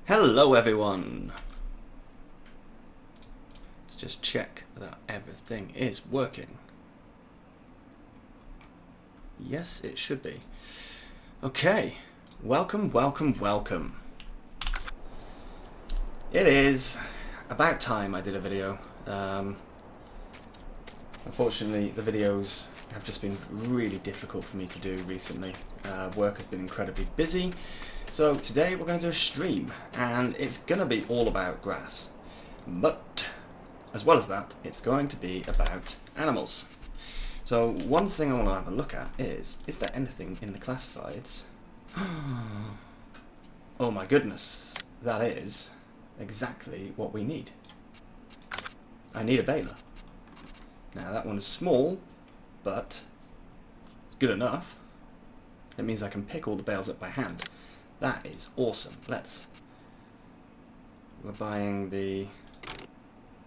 Hello everyone! Let's just check that everything is working. Yes, it should be. Okay, welcome. It is about time I did a video. Unfortunately, the videos have just been really difficult for me to do recently. Work has been incredibly busy. So today we're going to do a stream, and it's going to be all about grass. But as well as that, it's going to be about animals. So one thing I want to have a look at is there anything in the classifieds? Oh my goodness, that is exactly what we need. I need a baler. Now that one is small, but it's good enough. It means I can pick all the bales up by hand. That is awesome. We're buying the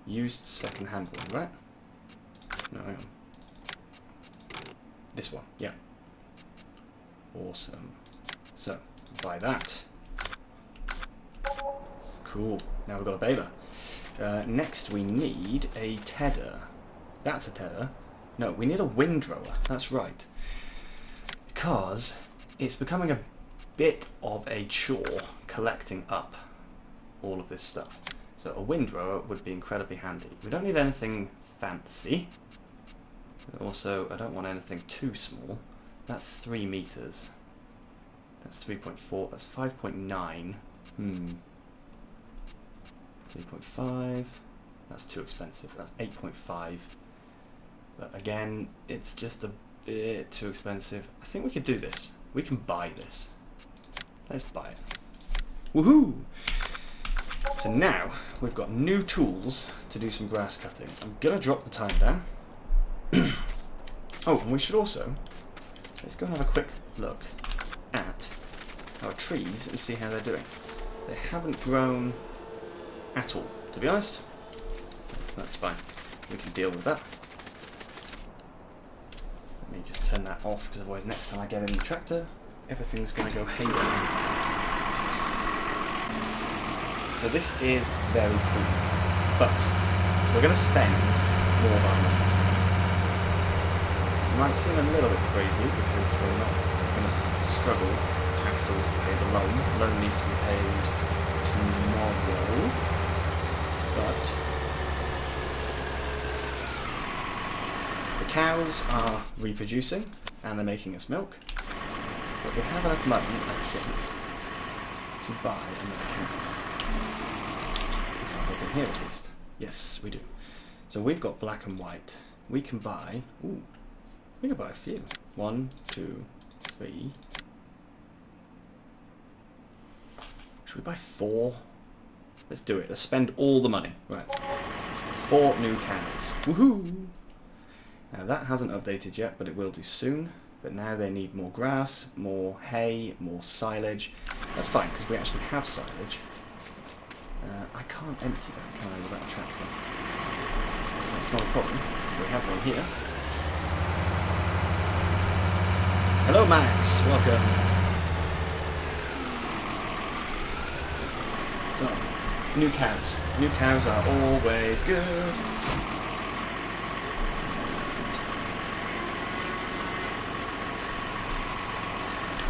used second-hand one, right? No, hang on. This one, yeah. Awesome. So, buy that. Cool. Now we've got a baler. Next we need a tedder. That's a tedder. No, we need a windrower. That's right. Because it's becoming a bit of a chore collecting up all of this stuff. So a windrower would be incredibly handy. We don't need anything fancy. But also, I don't want anything too small. That's 3 meters. That's 3.4. That's 5.9. 3.5. That's too expensive. That's 8.5. But again, it's just a bit too expensive. I think we could do this. We can buy this. Let's buy it. Woohoo! So now we've got new tools to do some grass cutting. I'm gonna drop the time down. Oh, and we should also, let's go and have a quick look at our trees and see how they're doing. They haven't grown at all, to be honest. That's fine. We can deal with that. Let me just turn that off, because otherwise next time I get in the tractor, everything's going to go haywire. So this is very cool, but we're going to spend more of our money. It might seem a little bit crazy because we're not going to struggle afterwards to pay the loan. The loan needs to be paid tomorrow, but the cows are reproducing and they're making us milk. But we have enough money, I think, to buy another cow. If I look in here at least. Yes, we do. So we've got black and white. We can buy, we can buy a few. 1, 2, 3. Should we buy 4? Let's do it. Let's spend all the money. Right. 4 new cows. Woohoo! Now that hasn't updated yet, but it will do soon. But now they need more grass, more hay, more silage. That's fine, because we actually have silage. I can't empty that, can I, without a tractor? That's not a problem, because we have one here. Hello Max, welcome. So, new cows. New cows are always good.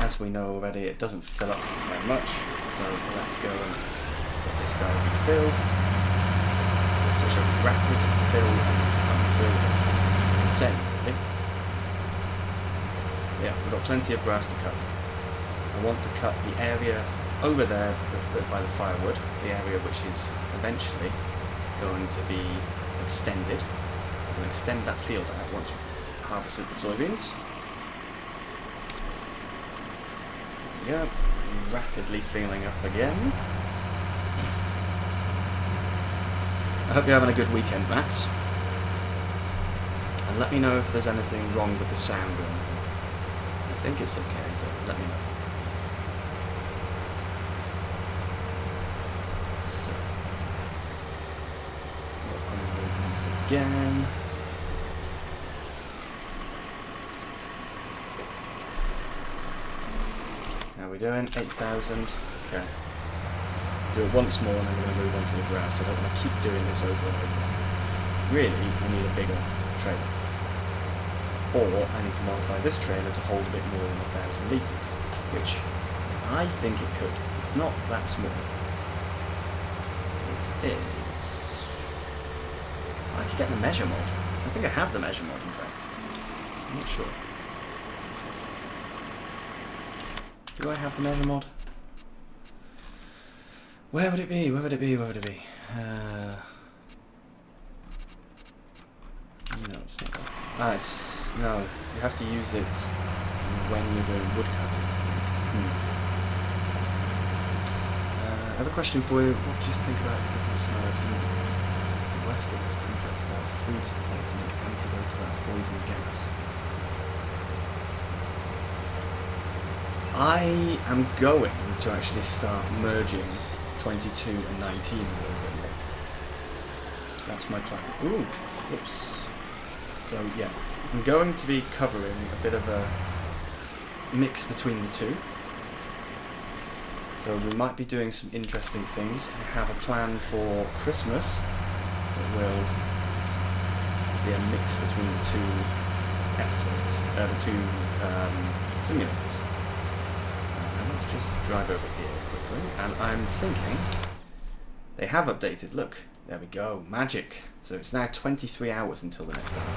As we know already, it doesn't fill up very much, so let's go and get this guy refilled. It's such a rapid fill and unfill, it's insane, really. Yeah, we've got plenty of grass to cut. I want to cut the area over there by the firewood, the area which is eventually going to be extended. I'm going to extend that field out once we've harvested the soybeans. Yeah, rapidly filling up again. I hope you're having a good weekend, Max. And let me know if there's anything wrong with the sound or anything. I think it's okay, but let me know. So, we'll once again. How are we doing? 8,000. Okay. do it once more and then we're going to move on to the grass. I don't want to keep doing this over and over. Really, we need a bigger trailer. Or I need to modify this trailer to hold a bit more than 1,000 litres, which I think it could. It's not that small. It is... I could get the measure mod. I think I have the measure mod, in fact. I'm not sure. Do I have the measure mod? Where would it be? Where would it be? Where would it be? No, it's not that. Ah, it's... No, you have to use it when you're doing woodcutting. I have a question for you. What do you think about the scenarios in the West of this complex about food supply to make antidote to that poison gas? I am going to actually start merging 22 and 19 a little bit more. That's my plan. Ooh, whoops. So yeah, I'm going to be covering a bit of a mix between the two. So we might be doing some interesting things. I have a plan for Christmas that will be a mix between the two episodes, the two simulators. Let's just drive over here quickly. And I'm thinking they have updated. Look, there we go, magic. So it's now 23 hours until the next hour.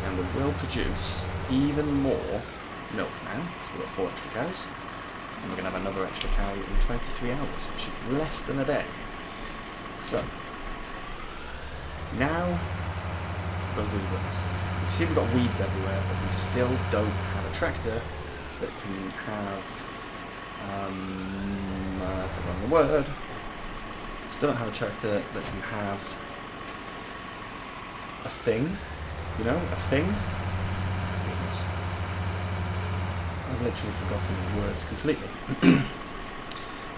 And we will produce even more milk now. So we've got 4 extra cows. And we're going to have another extra cow in 23 hours, which is less than a day. So, now we'll do this. You see we've got weeds everywhere, but we still don't have a tractor that can have, I've forgotten the word, still don't have a tractor that can have a thing, you know, a thing. I've literally forgotten the words completely.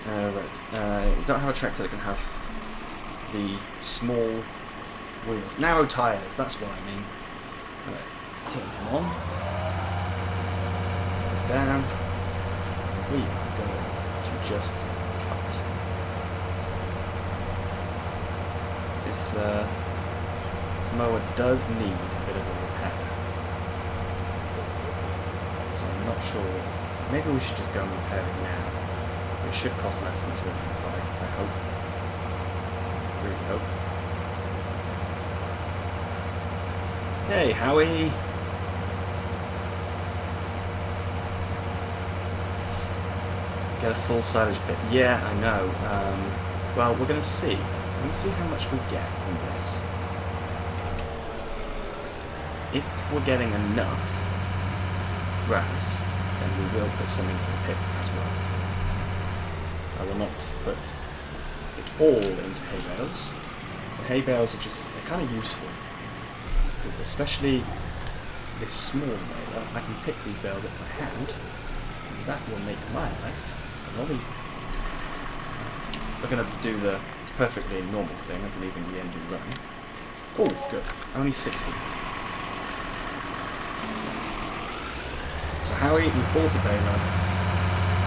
Right. You don't have a tractor that can have the small wheels. Narrow tyres, that's what I mean. Right, let's turn them on. Put down. We are going to just cut. This mower does need a bit of a repair. Not sure. Maybe we should just go and repair it now. It should cost less than 205, I hope. Really hope. Hey, Howie! Get a full silage pit. Yeah, I know. Well, we're going to see. We're going to see how much we get from this. If we're getting enough grass, then we will put some into the pit as well. I will not put it all into hay bales. The hay bales are just, they're kind of useful. Because especially this small baler, I can pick these bales up by hand, and that will make my life a lot easier. We're going to do the perfectly normal thing of leaving the engine running. Oh, good. Only 60. So Howie, we bought a baler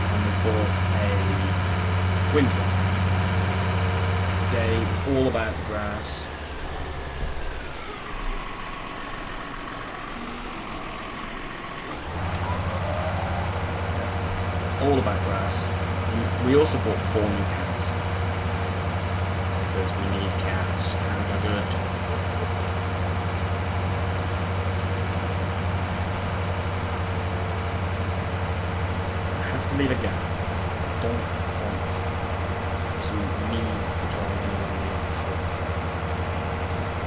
and we bought a windrow. So today it's all about the grass. All about grass. We also bought 4 new cows. Because we need cows. Cows are good. Leave a gap. I don't want to need to drive anyone near the shore.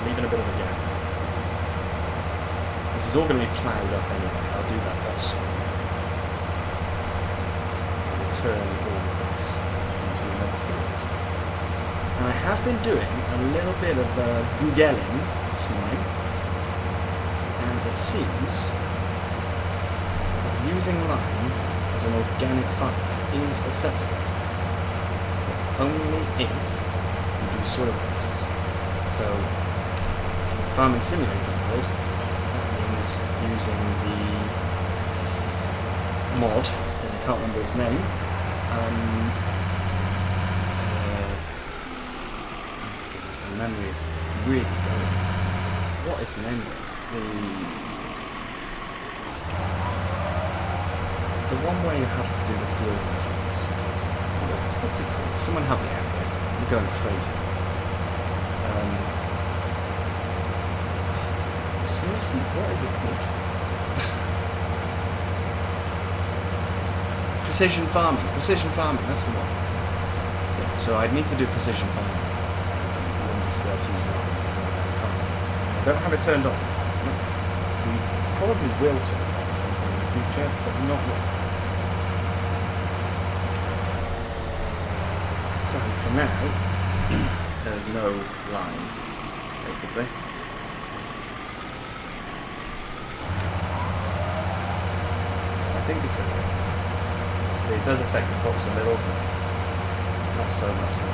Leaving a bit of a gap. This is all going to be ploughed up anyway. I'll do that off-screen. I'll turn all of this into another field. And I have been doing a little bit of Googling this morning, and it seems that using lime as an organic farm is acceptable, but only if you do soil tests. So, in the farming simulator world, that means using the mod, and I can't remember its name, memory is really going. What is the name of it? The one where you have to do the field missions. What's it called? Someone help me out there. I'm going crazy. Seriously, what is it called? Precision farming. Precision farming, that's the one. Yeah, so I'd need to do precision farming. I don't have it turned on. We probably will turn it on at some point in the future, but not yet. So for now, there's no line, basically. I think it's okay. See, it does affect the box a little, but not so much.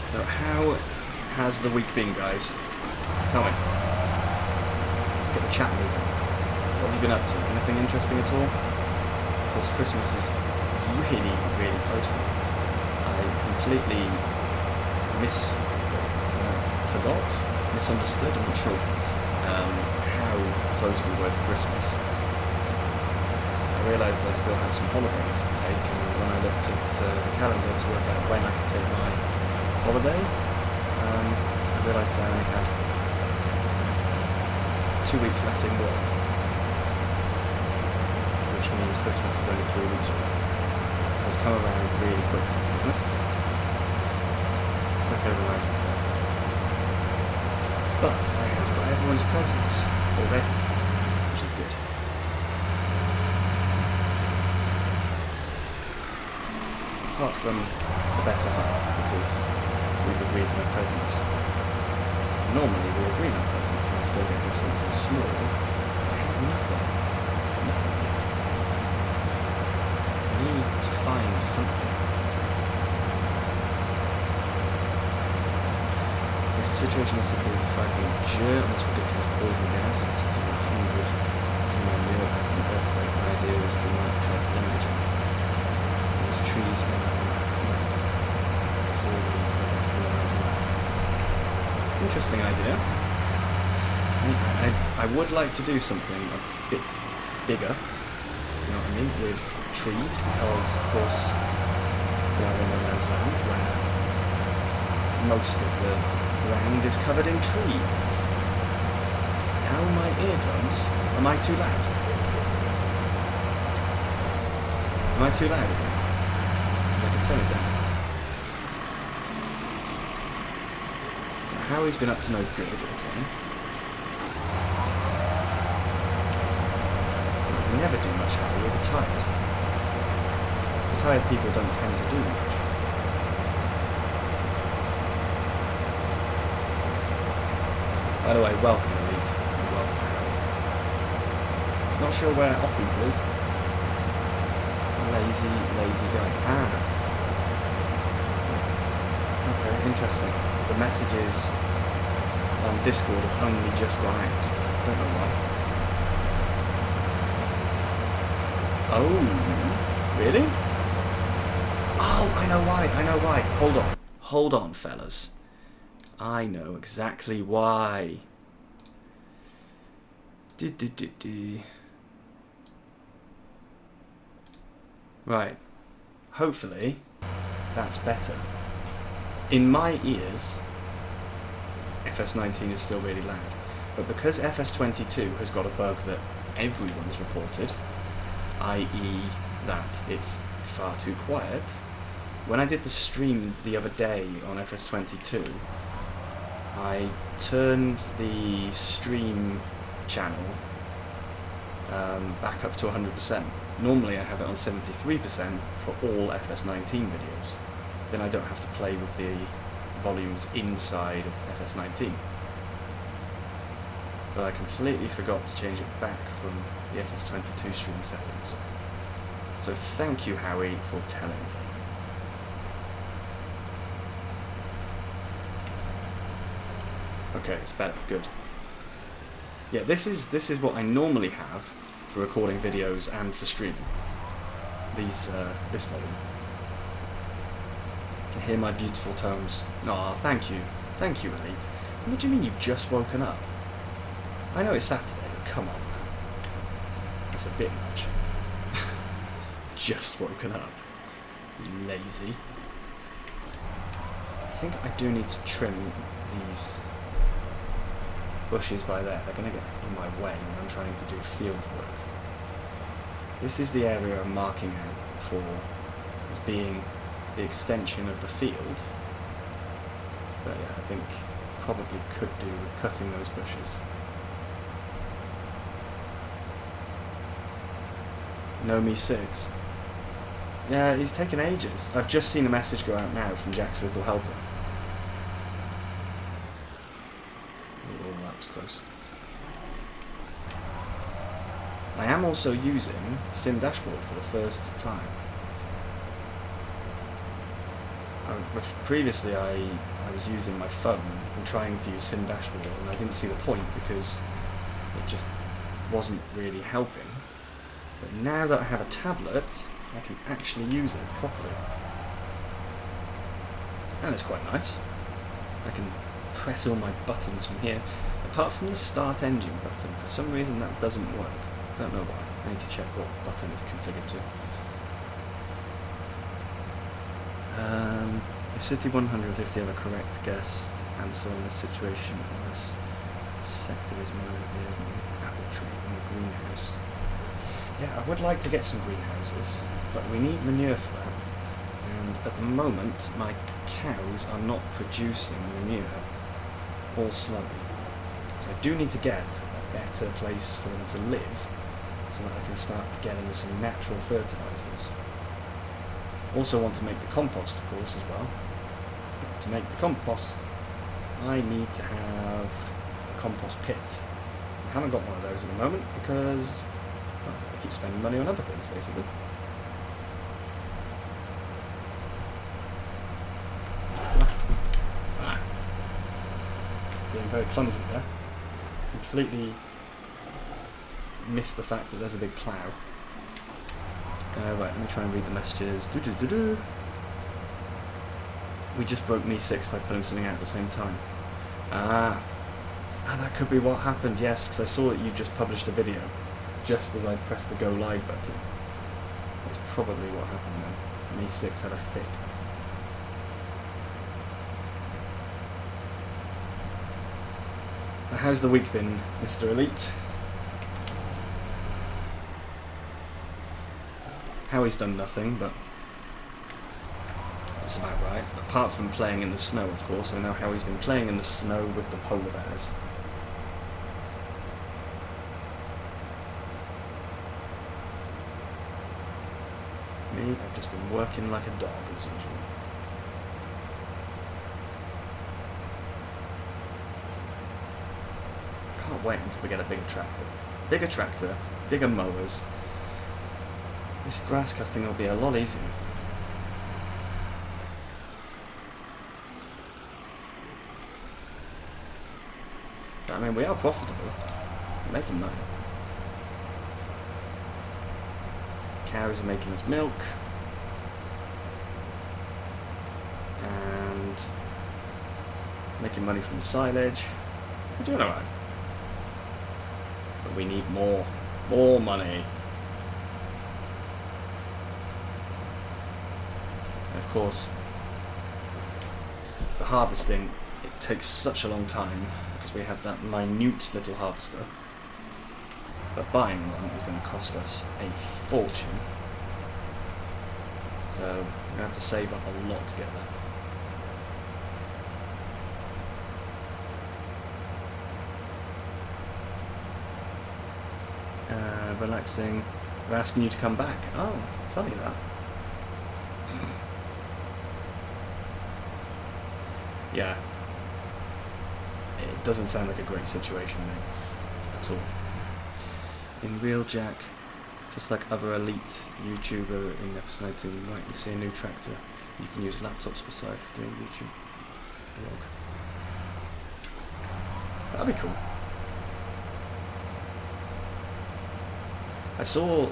So how has the week been, guys? Tell me. Let's get the chat moving. What have you been up to? Anything interesting at all? Because Christmas is really, really close now. I completely misunderstood, I'm not sure, how close we were to Christmas. I realised I still had some holiday left to take, and when I looked at the calendar to work out when I could take my holiday, I realised I only had 2 weeks left in work, which means Christmas is only 3 weeks away. It has come around really quickly, to be honest. Quicker than I suspected. But I have got everyone's presents already, which is good. Apart from the better half, because we've agreed on presents. Normally we agree on presents and I still get me something small. I have nothing. Nothing yet. I need to find something. If the situation is city with 500 Jeux on this ridiculous poison gas, the city with 100 somewhere near after an earthquake, my idea was to not try to limit it. Those trees before we colonize them. Interesting idea. I would like to do something a bit bigger, you know what I mean, with trees, because of course we are in no man's land where most of the ground is covered in trees. How are my eardrums? Am I too loud? Am I too loud again? Because I can turn it down. Howie's been up to no good, okay. We never do much, Howie, we're retired. Retired people don't tend to do much. By the way, welcome, Elite, and welcome, Howie. Not sure where Oppies is. Lazy guy. Ah. Okay, interesting. The messages on Discord have only just gone out. Don't know why. Oh, really? Oh, I know why. Hold on, fellas. I know exactly why. Right. Hopefully, that's better. In my ears, FS19 is still really loud. But because FS22 has got a bug that everyone's reported, i.e. that it's far too quiet, when I did the stream the other day on FS22, I turned the stream channel back up to 100%. Normally I have it on 73% for all FS19 videos. Then I don't have to play with the volumes inside of FS19. But I completely forgot to change it back from the FS22 stream settings. So thank you, Howie, for telling me. Okay, it's better. Good. Yeah, this is what I normally have for recording videos and for streaming. This volume. You can hear my beautiful tones. Aw, thank you. Thank you, Elite. What do you mean you've just woken up? I know it's Saturday, but come on. That's a bit much. Just woken up. Lazy. I think I do need to trim these bushes by there. They're going to get in my way when I'm trying to do field work. This is the area I'm marking out for as being the extension of the field. But yeah, I think probably could do with cutting those bushes. No me 6. Yeah, he's taken ages. I've just seen a message go out now from Jack's Little Helper. Oh, that was close. I am also using Sim Dashboard for the first time. Previously I was using my phone and trying to use Sim Dashboard, and I didn't see the point because it just wasn't really helping. But now that I have a tablet, I can actually use it properly. And it's quite nice. I can press all my buttons from here, apart from the start engine button. For some reason that doesn't work. I don't know why. I need to check what button it's configured to. If City 150 have a correct guess answer in this situation, unless sector is more revered in the apple tree than the greenhouse. Yeah, I would like to get some greenhouses, but we need manure for that. And at the moment, my cows are not producing manure, all slowly. So I do need to get a better place for them to live, so that I can start getting some natural fertilisers. Also want to make the compost, of course, as well. To make the compost, I need to have a compost pit. I haven't got one of those at the moment because I keep spending money on other things, basically. Being very clumsy there. Completely missed the fact that there's a big plough. Right, let me try and read the messages. We just broke me 6 by putting something out at the same time. That could be what happened, yes, because I saw that you just published a video just as I pressed the go live button. That's probably what happened then. Me 6 had a fit. Now, how's the week been, Mr. Elite? Howie's done nothing, but that's about right. Apart from playing in the snow, of course. I know Howie's been playing in the snow with the polar bears. Me, I've just been working like a dog, as usual. Can't wait until we get a bigger tractor. Bigger tractor, bigger mowers. This grass cutting will be a lot easier. But, I mean, we are profitable. We're making money. Cows are making us milk. And making money from the silage. We're doing alright. But we need more. More money. Of course, the harvesting, it takes such a long time because we have that minute little harvester. But buying one is going to cost us a fortune. So we're going to have to save up a lot to get that. Relaxing. We're asking you to come back. Oh, funny that. Yeah, it doesn't sound like a great situation mate, at all. In Real Jack, just like other elite YouTuber in FS19, you might see a new tractor. You can use laptops beside for doing YouTube vlog. That'd be cool. I saw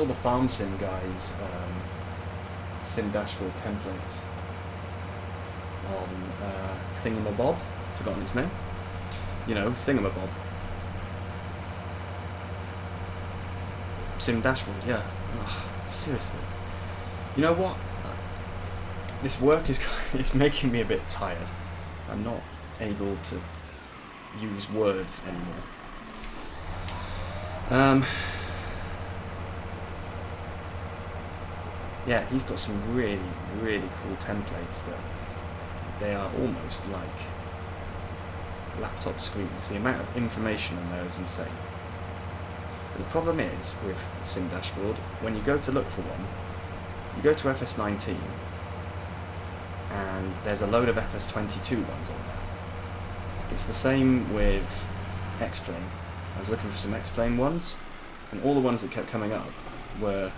the Farm Sim guys sim dashboard templates on Thingamabob. Forgotten its name. You know, Thingamabob. Sim dashboard, yeah. Ugh, seriously. You know what? This work is it's making me a bit tired. I'm not able to use words anymore. Yeah, he's got some really, really cool templates that they are almost like laptop screens. The amount of information on there is insane. But the problem is with Sim Dashboard, when you go to look for one, you go to FS19 and there's a load of FS22 ones on there. It's the same with X-Plane. I was looking for some X-Plane ones, and all the ones that kept coming up were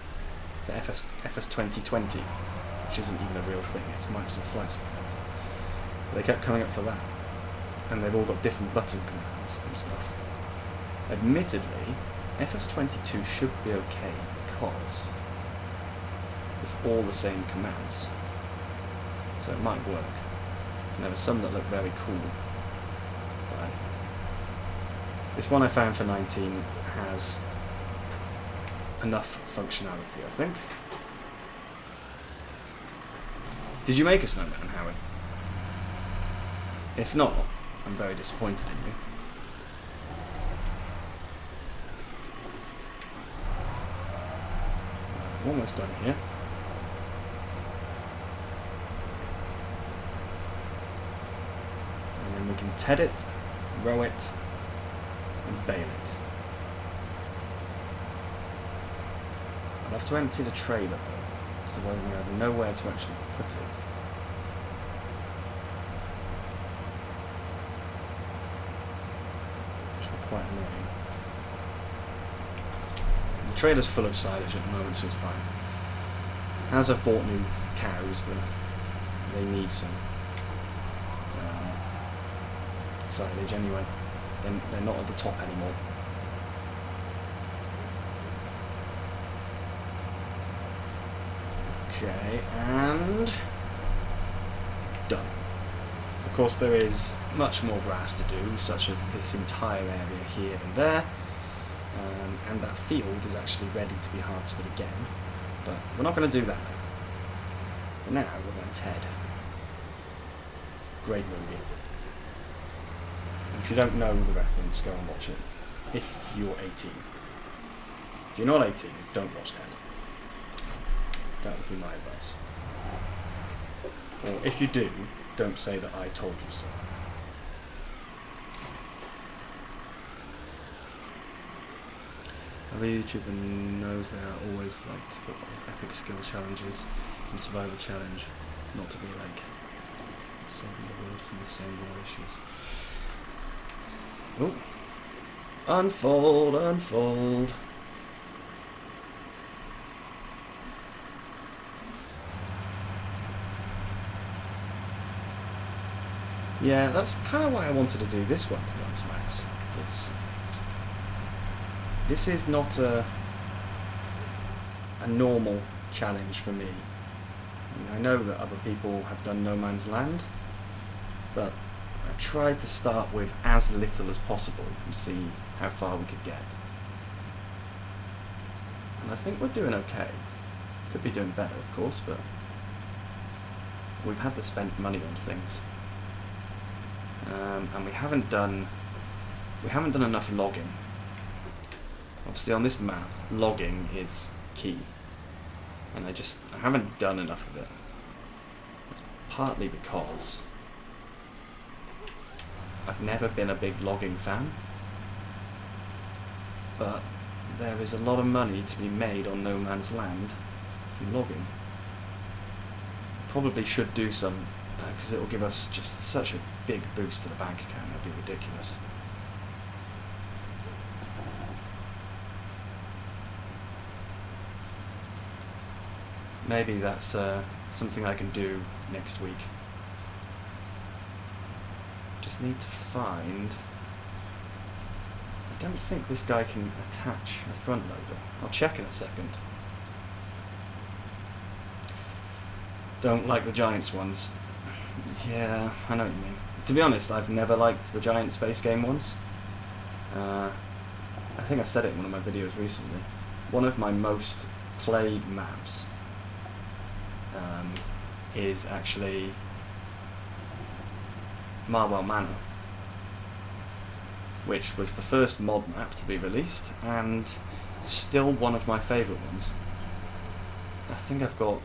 the FS2020, which isn't even a real thing, it's Microsoft Flight Simulator. But they kept coming up for that, and they've all got different button commands and stuff. Admittedly, FS22 should be okay because it's all the same commands, so it might work. And there are some that look very cool. But this one I found for 19 has enough functionality, I think. Did you make a snowman, Howard? If not, I'm very disappointed in you. Almost done here. And then we can TED it, row it, and bale it. I'll have to empty the trailer though, because otherwise I'm going to have nowhere to actually put it. Which will be quite annoying. The trailer's full of silage at the moment, so it's fine. As I've bought new cows, they need some silage anyway. They're not at the top anymore. Okay, and done. Of course there is much more grass to do, such as this entire area here and there, and that field is actually ready to be harvested again, but we're not going to do that now. But now we're going to TED. Great movie. And if you don't know the reference, go and watch it. If you're 18. If you're not 18, don't watch TED. That would be my advice. Or if you do, don't say that I told you so. Every YouTuber knows they are always like to put epic skill challenges and survival challenge, not to be like saving the world from the same war issues. Oh. Unfold, unfold. Yeah, that's kind of why I wanted to do this one, to be honest, Max. This is not a normal challenge for me. I know that other people have done No Man's Land, but I tried to start with as little as possible and see how far we could get. And I think we're doing okay. Could be doing better, of course, but we've had to spend money on things. And we haven't done enough logging. Obviously on this map, logging is key, and I haven't done enough of it. It's partly because I've never been a big logging fan, but there is a lot of money to be made on No Man's Land from logging. Probably should do some, because it will give us just such a big boost to the bank account. It'll be ridiculous. Maybe that's something I can do next week. Just need to find don't think this guy can attach a front loader. I'll check in a second. Don't like the Giants ones. Yeah, I know what you mean. To be honest, I've never liked the Giant Space Game ones. I think I said it in one of my videos recently. One of my most played maps is actually Marwell Manor, which was the first mod map to be released, and still one of my favourite ones. I think I've got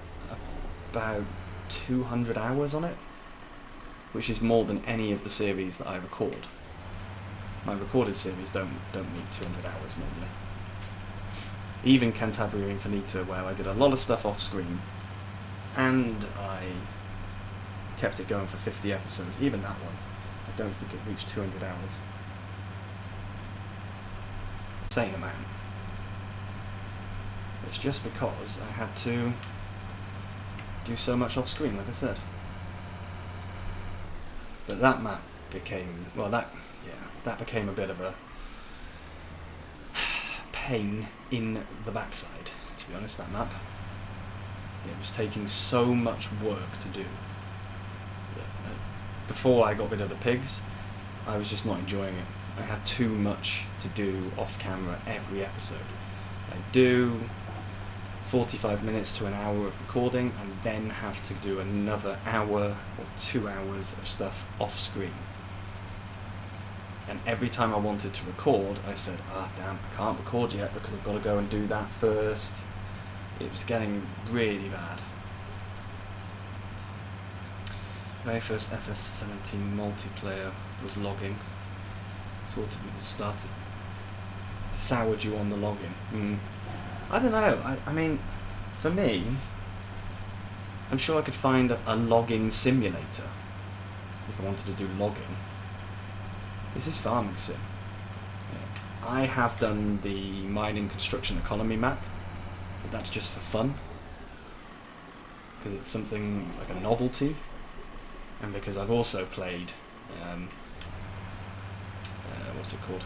about 200 hours on it, which is more than any of the series that I record. My recorded series don't need 200 hours normally. Even Cantabria Infinita, where I did a lot of stuff off screen, and I kept it going for 50 episodes, even that one, I don't think it reached 200 hours. Insane amount. It's just because I had to do so much off screen, like I said. But that map became, well, that became a bit of a pain in the backside, to be honest, that map. It was taking so much work to do. Before I got rid of the pigs, I was just not enjoying it. I had too much to do off camera every episode. I do 45 minutes to an hour of recording and then have to do another hour or 2 hours of stuff off screen. And every time I wanted to record, I said, damn, I can't record yet because I've got to go and do that first. It was getting really bad. Very first FS19 multiplayer was logging. Sort of started, soured you on the logging. I don't know, I mean, for me, I'm sure I could find a logging simulator if I wanted to do logging. This is farming sim. Yeah. I have done the mining construction economy map, but that's just for fun. Because it's something like a novelty, and because I've also played, what's it called?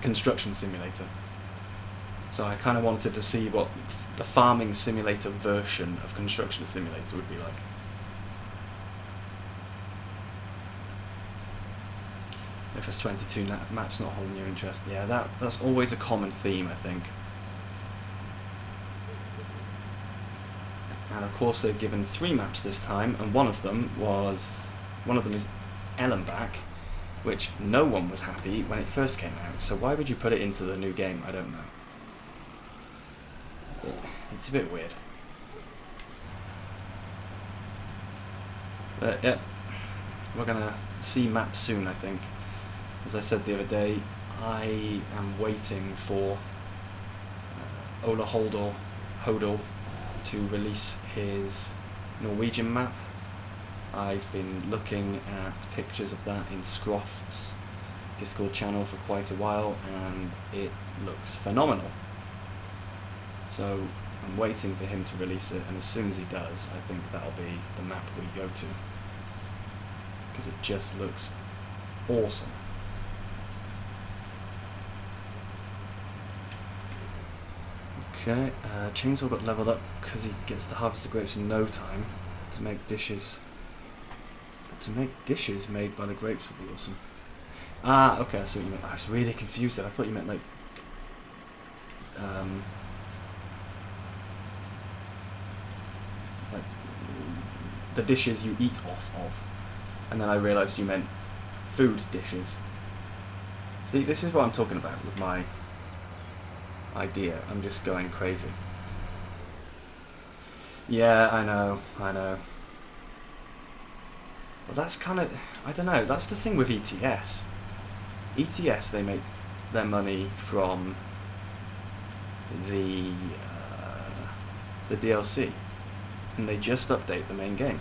Construction simulator. So I kind of wanted to see what the farming simulator version of construction simulator would be like. FS22 map's not holding your interest. Yeah, that's always a common theme, I think. And of course they've given 3 maps this time, and one of them is Ellenbach, which no one was happy when it first came out. So why would you put it into the new game? I don't know. It's a bit weird. But yeah, we're gonna see maps soon, I think. As I said the other day, I am waiting for Ola Hodel to release his Norwegian map. I've been looking at pictures of that in Scroff's Discord channel for quite a while, and it looks phenomenal. So I'm waiting for him to release it, and as soon as he does, I think that'll be the map we go to, because it just looks awesome. Okay, Chainsaw got leveled up because he gets to harvest the grapes in no time to make dishes. To make dishes made by the grapes would be awesome. Okay, I see what you meant. I was really confused there. I thought you meant like the dishes you eat off of, and then I realised you meant food dishes. See, this is what I'm talking about with my idea. I'm just going crazy. Yeah, I know. Well, that's kind of, I don't know, that's the thing with ETS. ETS, they make their money from the DLC, and they just update the main game.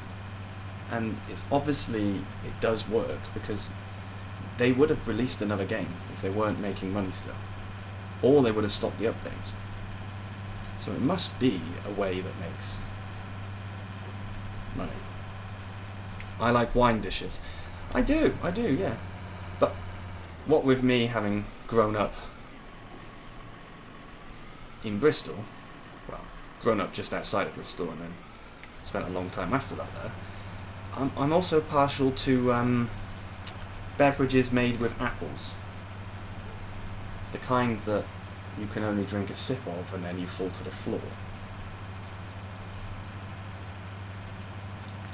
And it's obviously, it does work, because they would have released another game if they weren't making money still. Or they would have stopped the updates. So it must be a way that makes money. I like wine dishes. I do, yeah. what with me having grown up in Bristol, well, grown up just outside of Bristol and then spent a long time after that there, I'm also partial to beverages made with apples. The kind that you can only drink a sip of and then you fall to the floor.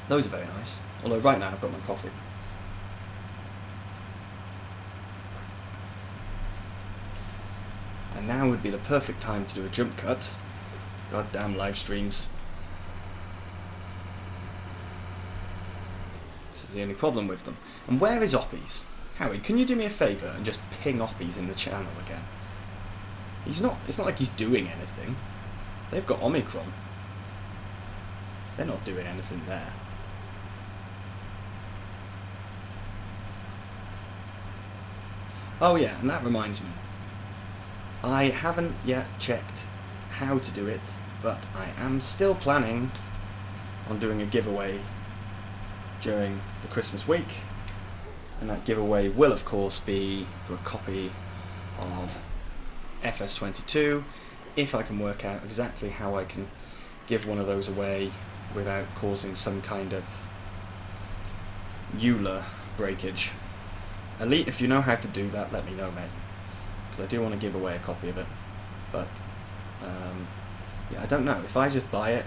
Those are very nice. Although right now I've got my coffee. And now would be the perfect time to do a jump cut. Goddamn live streams. This is the only problem with them. And where is Oppies? Howie, can you do me a favour and just ping Oppies in the channel again? It's not like he's doing anything. They've got Omicron. They're not doing anything there. Oh yeah, and that reminds me. I haven't yet checked how to do it, but I am still planning on doing a giveaway during the Christmas week. And that giveaway will of course be for a copy of FS19, if I can work out exactly how I can give one of those away without causing some kind of EULA breakage. Elite, if you know how to do that, let me know, mate, because I do want to give away a copy of it. But yeah, I don't know, if I just buy it,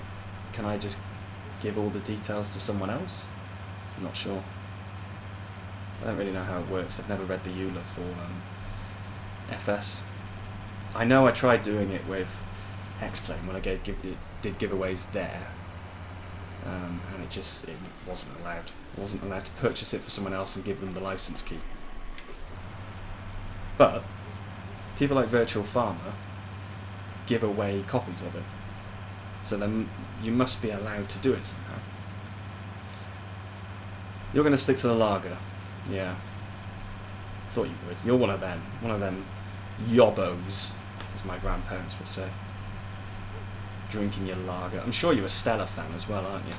can I just give all the details to someone else? I'm not sure. I don't really know how it works. I've never read the EULA for FS. I know I tried doing it with X-Plane when I did giveaways there, and it wasn't allowed. I wasn't allowed to purchase it for someone else and give them the license key. But people like Virtual Farmer give away copies of it, so then you must be allowed to do it somehow. You're going to stick to the lager. Yeah. Thought you would. You're one of them yobbos, as my grandparents would say. Drinking your lager. I'm sure you're a Stella fan as well, aren't you?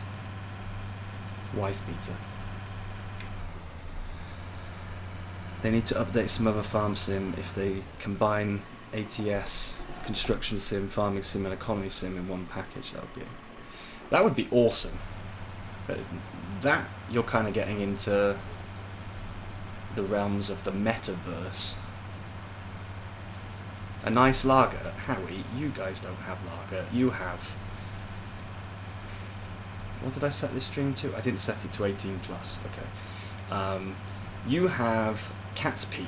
Wife beater. They need to update some other farm sim if they combine ATS, construction sim, farming sim and economy sim in one package. That would be awesome. But that you're kind of getting into the realms of the metaverse. A nice lager. Howie, you guys don't have lager. You have... What did I set this stream to? I didn't set it to 18 plus. Okay. You have cat's pee.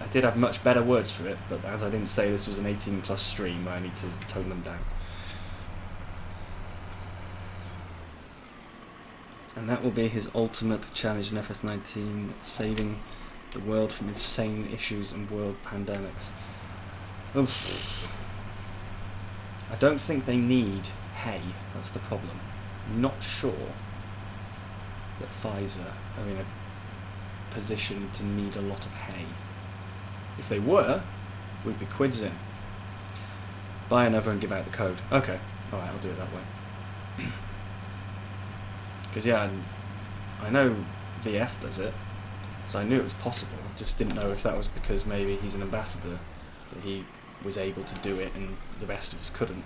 I did have much better words for it, but as I didn't say this was an 18 plus stream, I need to tone them down. And that will be his ultimate challenge in FS19, saving the world from insane issues and world pandemics. Oof. I don't think they need hay, that's the problem. I'm not sure that Pfizer are in a position to need a lot of hay. If they were, we'd be quids in. Buy another and give out the code. Okay, alright, I'll do it that way. Because yeah, I know VF does it, so I knew it was possible. Just didn't know if that was because maybe he's an ambassador, that he was able to do it and the rest of us couldn't.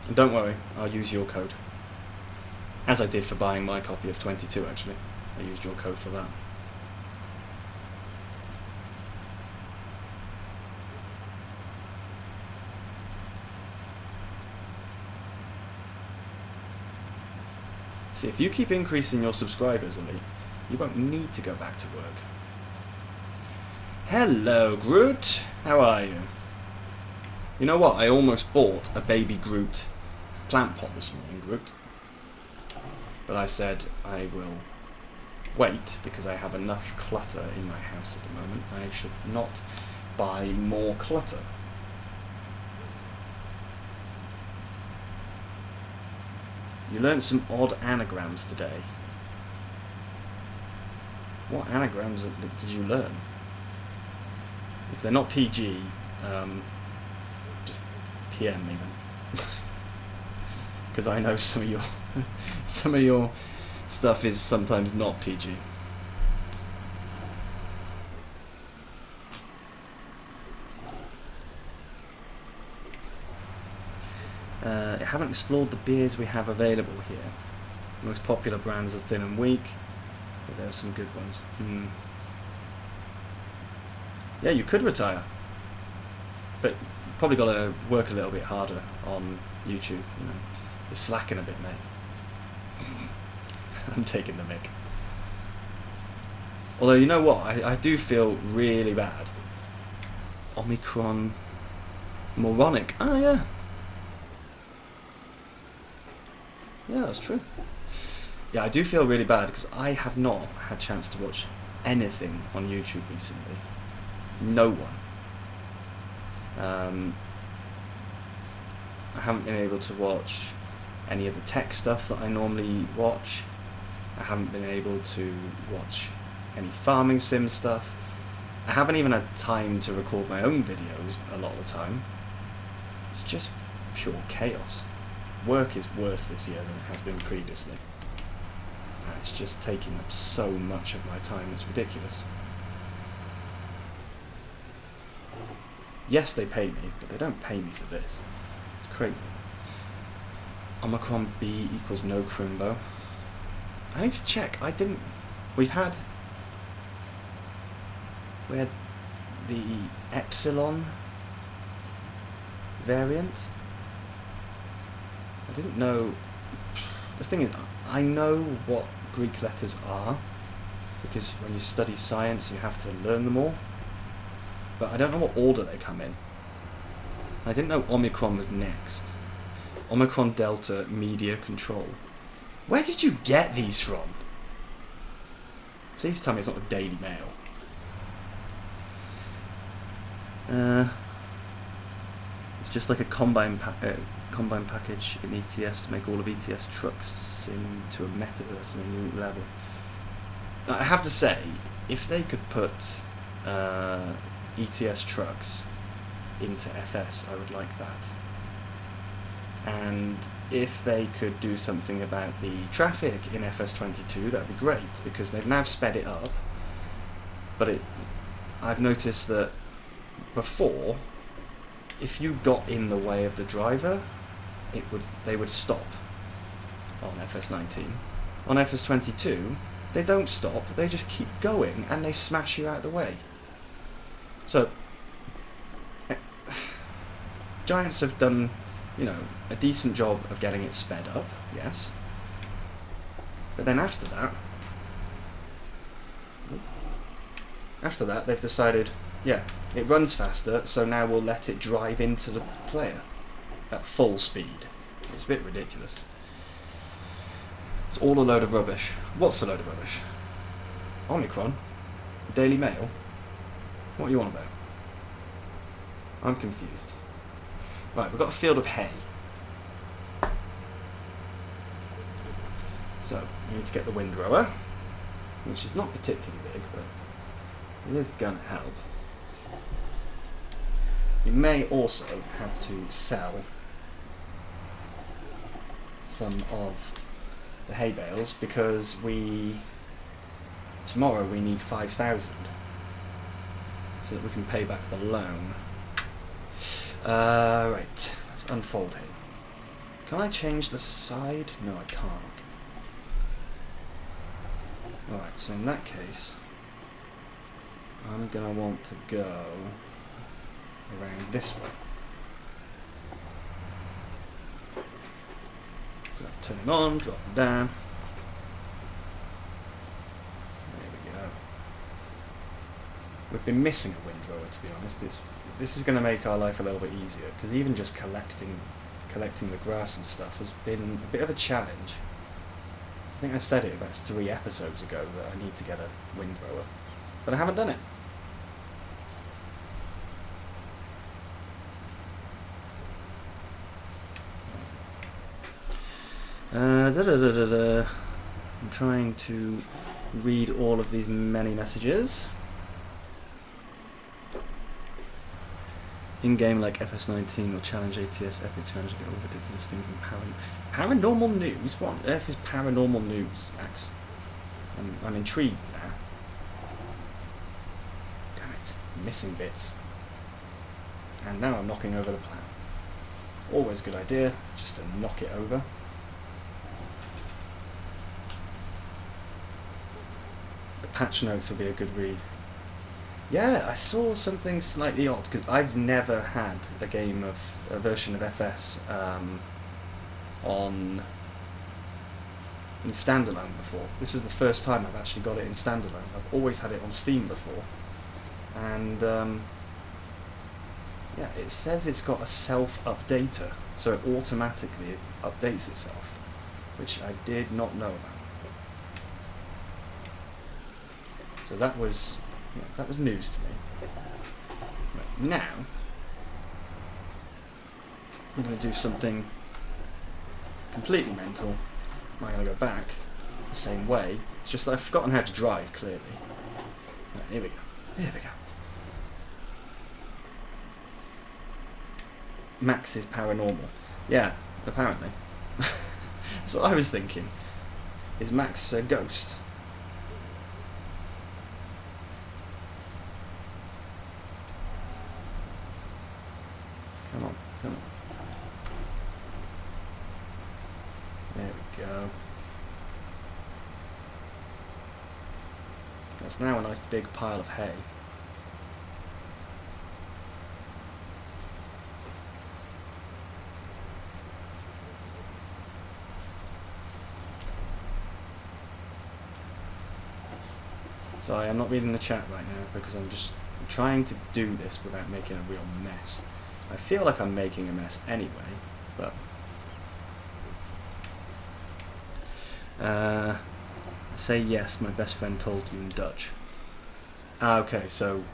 And don't worry, I'll use your code. As I did for buying my copy of 22 actually. I used your code for that. See, if you keep increasing your subscribers, Elite, you won't need to go back to work. Hello, Groot! How are you? You know what? I almost bought a baby Groot plant pot this morning, Groot. But I said I will wait because I have enough clutter in my house at the moment. I should not buy more clutter. You learned some odd anagrams today. What anagrams did you learn? If they're not PG, just PM me then. Because I know some of your stuff is sometimes not PG. I haven't explored the beers we have available here. Most popular brands are Thin and Weak, but there are some good ones. Yeah, you could retire, but probably got to work a little bit harder on YouTube. You know, you're slacking a bit, mate. I'm taking the mick. Although, you know what? I do feel really bad. Omicron moronic. Oh yeah. Yeah, that's true. Yeah, I do feel really bad because I have not had a chance to watch anything on YouTube recently. No one. I haven't been able to watch any of the tech stuff that I normally watch. I haven't been able to watch any farming sim stuff. I haven't even had time to record my own videos a lot of the time. It's just pure chaos. Work is worse this year than it has been previously. And it's just taking up so much of my time, it's ridiculous. Yes, they pay me, but they don't pay me for this. It's crazy. Omicron B equals no Crimbo. I need to check. We had the Epsilon variant. I didn't know. The thing is, I know what Greek letters are because when you study science you have to learn them all, but I don't know what order they come in. I didn't know Omicron was next. Omicron Delta Media Control. Where did you get these from? Please tell me it's not the Daily Mail. It's just like a combine package in ETS to make all of ETS trucks into a metaverse on a new level. Now, I have to say, if they could put ETS trucks into FS, I would like that. And if they could do something about the traffic in FS22, that would be great, because they've now sped it up. But I've noticed that before, if you got in the way of the driver, they would stop on FS19. On FS22, they don't stop, they just keep going and they smash you out of the way. So, Giants have done, you know, a decent job of getting it sped up, yes. But then after that, they've decided, yeah, it runs faster, so now we'll let it drive into the player at full speed. It's a bit ridiculous. It's all a load of rubbish. What's a load of rubbish? Omicron? Daily Mail? What are you on about? I'm confused. Right, we've got a field of hay. So, we need to get the windrower, which is not particularly big, but it is going to help. We may also have to sell some of the hay bales because tomorrow we need 5,000 so that we can pay back the loan. Right, let's unfold hay. Can I change the side? No, I can't. Alright, so in that case, I'm going to want to go around this way. So turn him on, drop him down. There we go. We've been missing a windrower, to be honest. This is going to make our life a little bit easier, because even just collecting the grass and stuff has been a bit of a challenge. I think I said it about 3 episodes ago that I need to get a windrower, but I haven't done it. I'm trying to read all of these many messages. In-game like FS19 or Challenge ATS, Epic Challenge, get all ridiculous things in paranormal news? What on earth is paranormal news, Max? I'm intrigued now. Damn it. Missing bits. And now I'm knocking over the plan. Always a good idea, just to knock it over. The patch notes will be a good read. Yeah, I saw something slightly odd, because I've never had a version of FS in standalone before. This is the first time I've actually got it in standalone. I've always had it on Steam before. And yeah, it says it's got a self-updater, so it automatically updates itself, which I did not know about. So that was news to me. Right, now, I'm going to do something completely mental. I'm going to go back the same way. It's just that I've forgotten how to drive, clearly. Right, here we go. Here we go. Max is paranormal. Yeah, apparently. That's what I was thinking. Is Max a ghost? Come on, come on. There we go. That's now a nice big pile of hay. Sorry, I'm not reading the chat right now because I'm just trying to do this without making a real mess. I feel like I'm making a mess anyway, but say yes, my best friend told you in Dutch. Ah, okay, so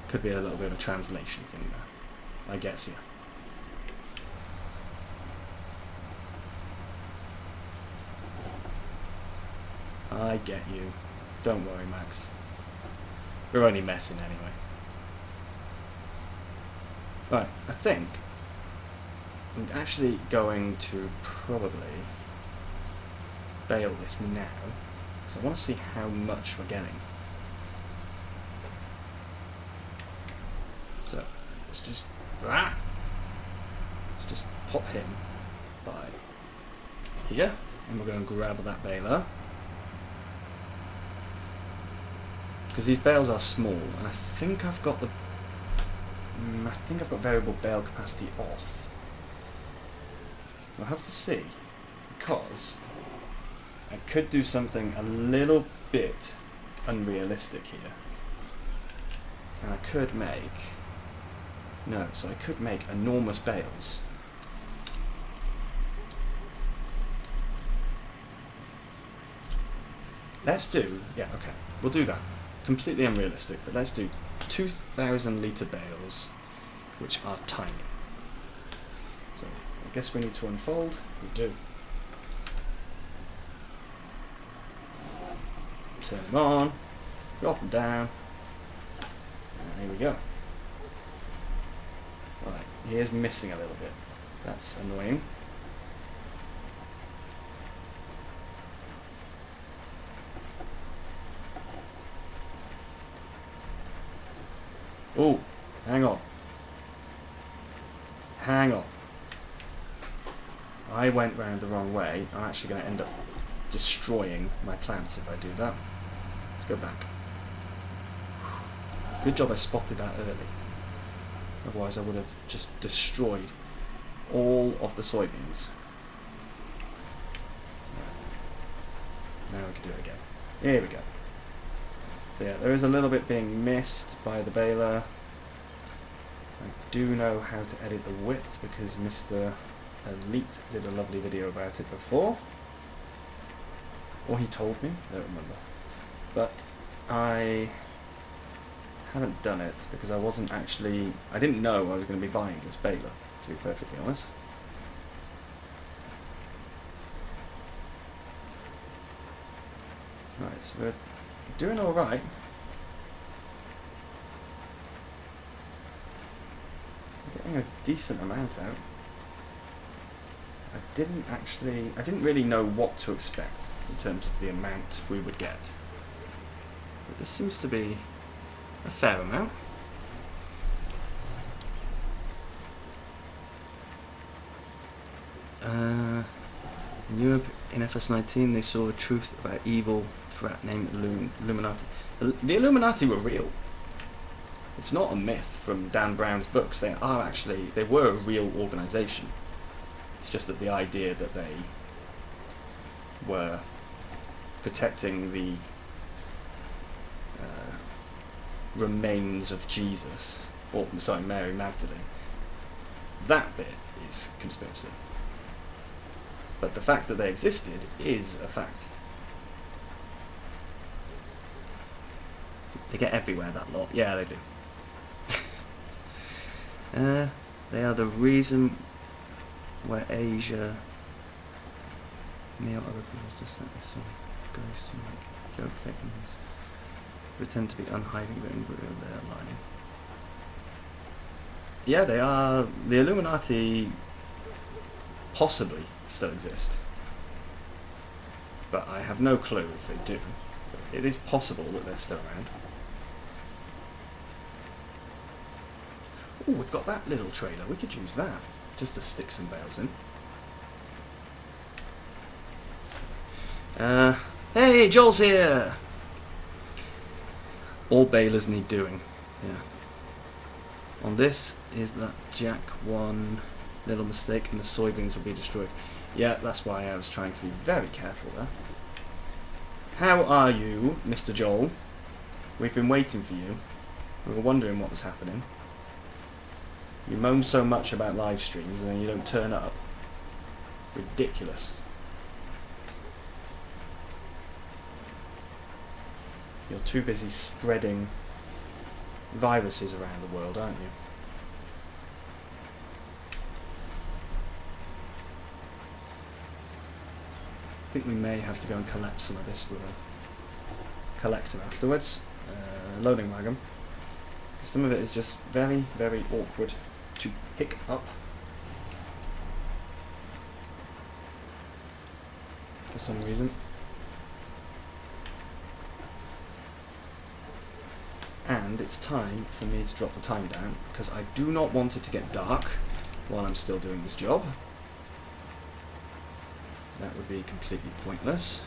could be a little bit of a translation thing there. I guess, yeah. I get you. Don't worry, Max. We're only messing anyway. Right, I think I'm actually going to probably bail this now, because I want to see how much we're getting. So, let's just pop him by here, and we're going to grab that baler. Because these bales are small, and I think I've got variable bale capacity off. I'll have to see, because I could do something a little bit unrealistic here. And I could make enormous bales. We'll do that. Completely unrealistic, but let's do 2,000 litre bales, which are tiny. So I guess we need to unfold. We do. Turn them on, drop them down, and here we go. Right, here's missing a little bit. That's annoying. Oh, hang on. Hang on. I went round the wrong way. I'm actually going to end up destroying my plants if I do that. Let's go back. Good job I spotted that early. Otherwise I would have just destroyed all of the soybeans. Now we can do it again. Here we go. So yeah, there is a little bit being missed by the baler. I do know how to edit the width because Mr. Elite did a lovely video about it before. Or he told me, I don't remember. But I haven't done it because I didn't know I was going to be buying this baler, to be perfectly honest. Right, so we're doing alright. getting a decent amount out. I didn't really know what to expect in terms of the amount we would get. But this seems to be a fair amount. In Europe, in FS19, they saw a truth about evil threat named Illuminati. The Illuminati were real. It's not a myth from Dan Brown's books. They were a real organisation. It's just that the idea that they were protecting the remains of Jesus, or sorry, Mary Magdalene, that bit is conspiracy. But the fact that they existed is a fact. They get everywhere, that lot. Yeah, they do. They are the reason where Asia other people just like this sort of goes to make joke fake news. Pretend to be unhiding, but in real they're lying. Yeah, they are. The Illuminati possibly still exist, but I have no clue if they do. But it is possible that they're still around. Oh, we've got that little trailer. We could use that just to stick some bales in. Hey, Joel's here! All balers need doing. Yeah. On this is that Jack 1 little mistake and the soybeans will be destroyed. Yeah, that's why I was trying to be very careful there. How are you, Mr. Joel? We've been waiting for you. We were wondering what was happening. You moan so much about live streams and then you don't turn up. Ridiculous. You're too busy spreading viruses around the world, aren't you? I think we may have to go and collect some of this with a collector afterwards. Loading wagon. Some of it is just very, very awkward to pick up. For some reason. And it's time for me to drop the time down because I do not want it to get dark while I'm still doing this job. That would be completely pointless.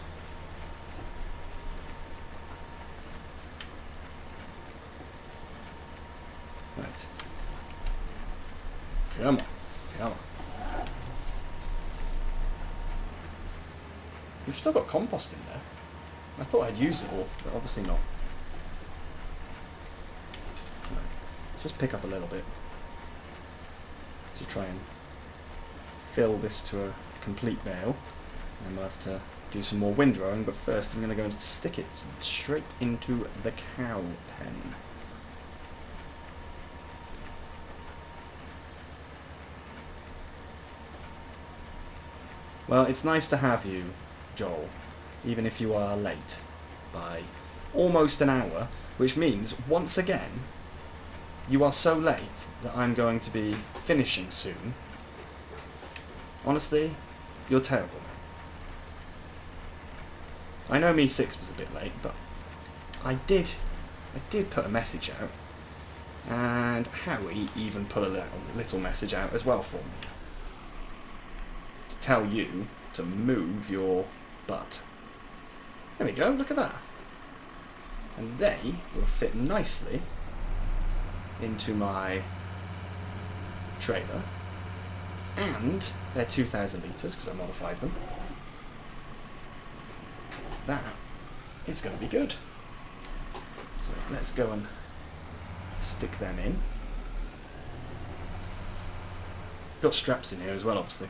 Right. Come on. Come on. We've still got compost in there. I thought I'd use it all, but obviously not. Just pick up a little bit to try and fill this to a complete bale, and we'll have to do some more windrowing, but first I'm going to go and stick it straight into the cow pen. Well, it's nice to have you, Joel, even if you are late by almost an hour, which means, once again, you are so late that I'm going to be finishing soon. Honestly, you're terrible. I know Me 6 was a bit late, but I did put a message out, and Howie even put a little message out as well for me to tell you to move your butt. There we go, look at that. And they will fit nicely into my trailer, and they're 2,000 litres because I modified them. That is going to be good. So let's go and stick them in. Got straps in here as well, obviously.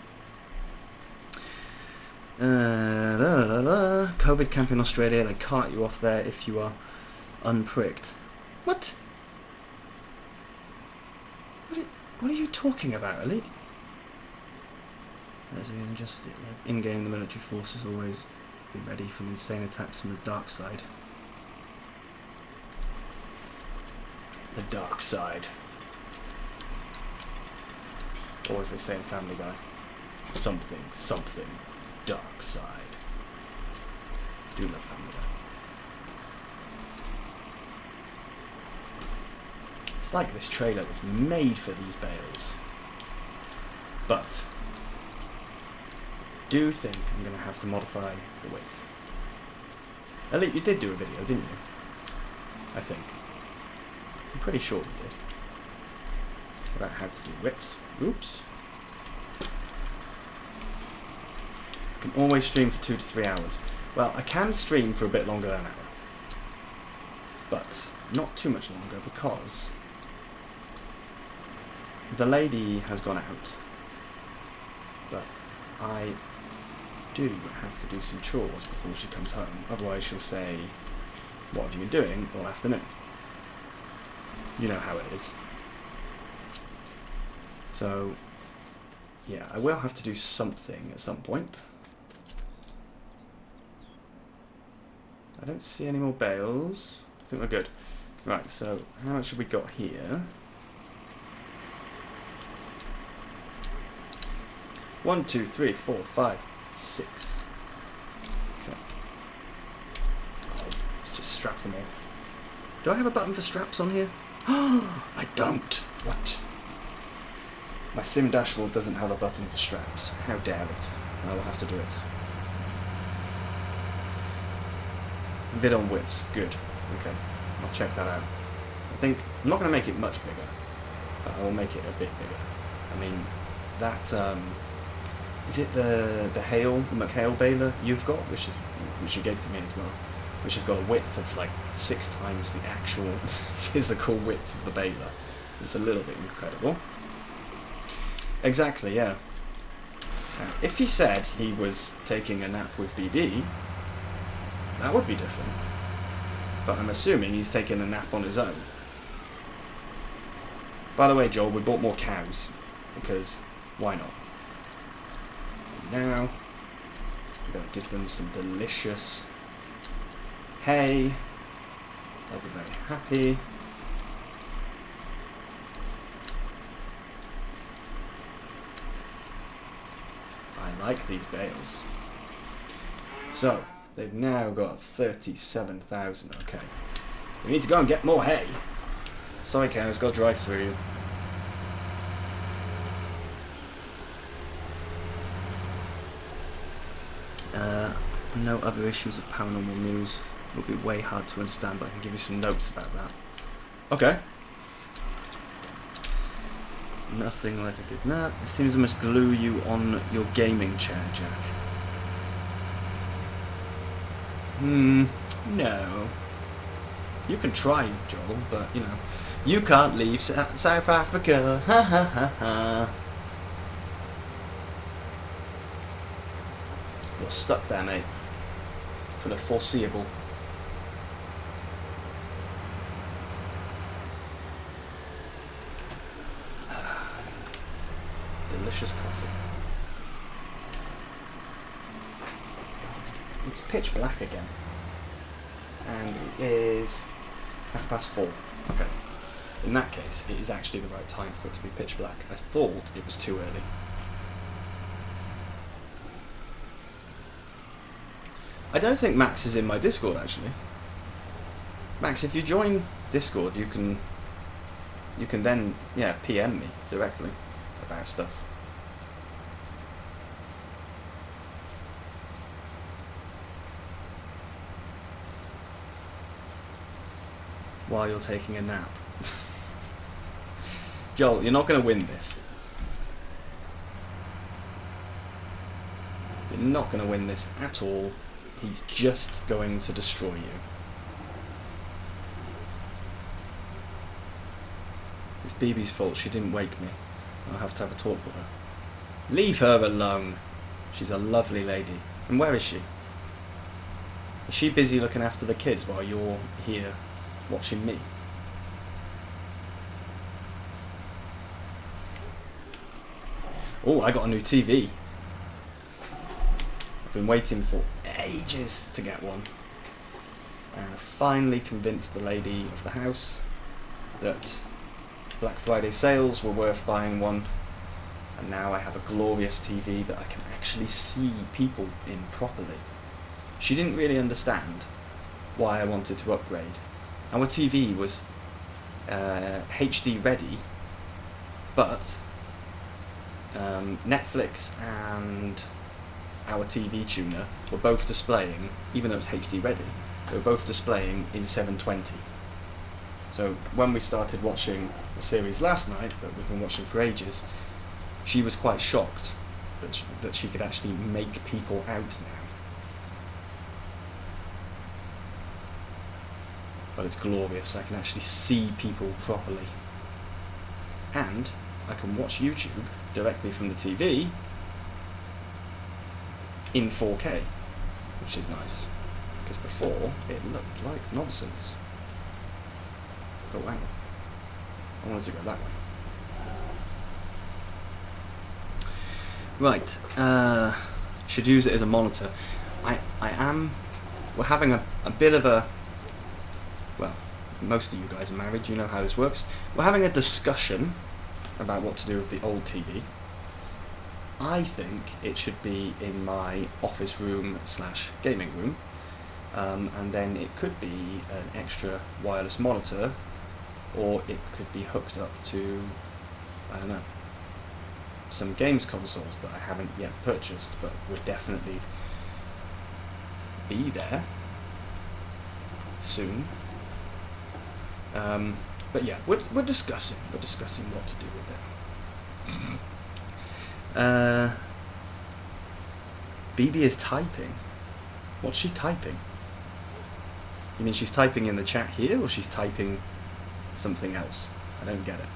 COVID camp in Australia, they cart you off there if you are unpricked. What? What are you talking about, Elite? As a reason, just in-game, the military forces always be ready for insane attacks from the dark side. The dark side. Or as they say in Family Guy, something, something, dark side. I do love Family Guy. It's like this trailer was made for these bales. But do think I'm going to have to modify the width. Elite, you did do a video, didn't you? I think. I'm pretty sure you did. About how to do widths. Oops. You can always stream for 2 to 3 hours. Well, I can stream for a bit longer than an hour. But not too much longer because the lady has gone out. But I do have to do some chores before she comes home. Otherwise she'll say, "What have you been doing all afternoon?" You know how it is. So, yeah, I will have to do something at some point. I don't see any more bales. I think we're good. Right, so how much have we got here? 1, 2, 3, 4, 5, 6. Okay. Oh, let's just strap them all. Do I have a button for straps on here? I don't. What? My sim dashboard doesn't have a button for straps. How dare it? I will have to do it. Vid on widths. Good. Okay. I'll check that out. I think I'm not going to make it much bigger, but I will make it a bit bigger. I mean, that is it the McHale baler you've got, which you gave to me as well, which has got a width of like 6 times the actual physical width of the baler. It's a little bit incredible. Exactly, yeah. If he said he was taking a nap with BB, that would be different. But I'm assuming he's taking a nap on his own. By the way, Joel, we bought more cows, because why not? And now, we're going to give them some delicious hay. They'll be very happy. I like these bales. So, they've now got 37,000. Okay. We need to go and get more hay. Sorry, cows, got to drive through you. No other issues of paranormal news. It will be way hard to understand, but I can give you some notes about that. Okay. Nothing like a good nap. It seems I must glue you on your gaming chair, Jack. No. You can try, Joel, but, you know, you can't leave South Africa. Ha ha ha ha. You're stuck there, mate. For the foreseeable. Delicious coffee. It's pitch black again. And it is 4:30. Okay. In that case, it is actually the right time for it to be pitch black. I thought it was too early. I don't think Max is in my Discord, actually. Max, if you join Discord, you can then, yeah, PM me directly about stuff. While you're taking a nap. Joel, you're not going to win this. You're not going to win this at all. He's just going to destroy you. It's BB's fault. She didn't wake me. I'll have to have a talk with her. Leave her alone. She's a lovely lady. And where is she? Is she busy looking after the kids while you're here watching me? Oh, I got a new TV. I've been waiting for ages to get one. And I finally convinced the lady of the house that Black Friday sales were worth buying one and now I have a glorious TV that I can actually see people in properly. She didn't really understand why I wanted to upgrade. Our TV was HD ready, but Netflix and our TV tuner were both displaying, even though it's HD ready, they were both displaying in 720. So when we started watching the series last night, that we've been watching for ages, she was quite shocked that she could actually make people out now. But it's glorious, I can actually see people properly. And I can watch YouTube directly from the TV in 4K, which is nice, because before it looked like nonsense. Oh, hang on. I wanted to go that way. Right, should use it as a monitor. We're having a bit of a, well, most of you guys are married, you know how this works. We're having a discussion about what to do with the old TV. I think it should be in my office room / gaming room, and then it could be an extra wireless monitor, or it could be hooked up to, I don't know, some games consoles that I haven't yet purchased, but would definitely be there soon. But yeah, we're discussing what to do with it. BB is typing. What's she typing? You mean she's typing in the chat here, or she's typing something else? I don't get it.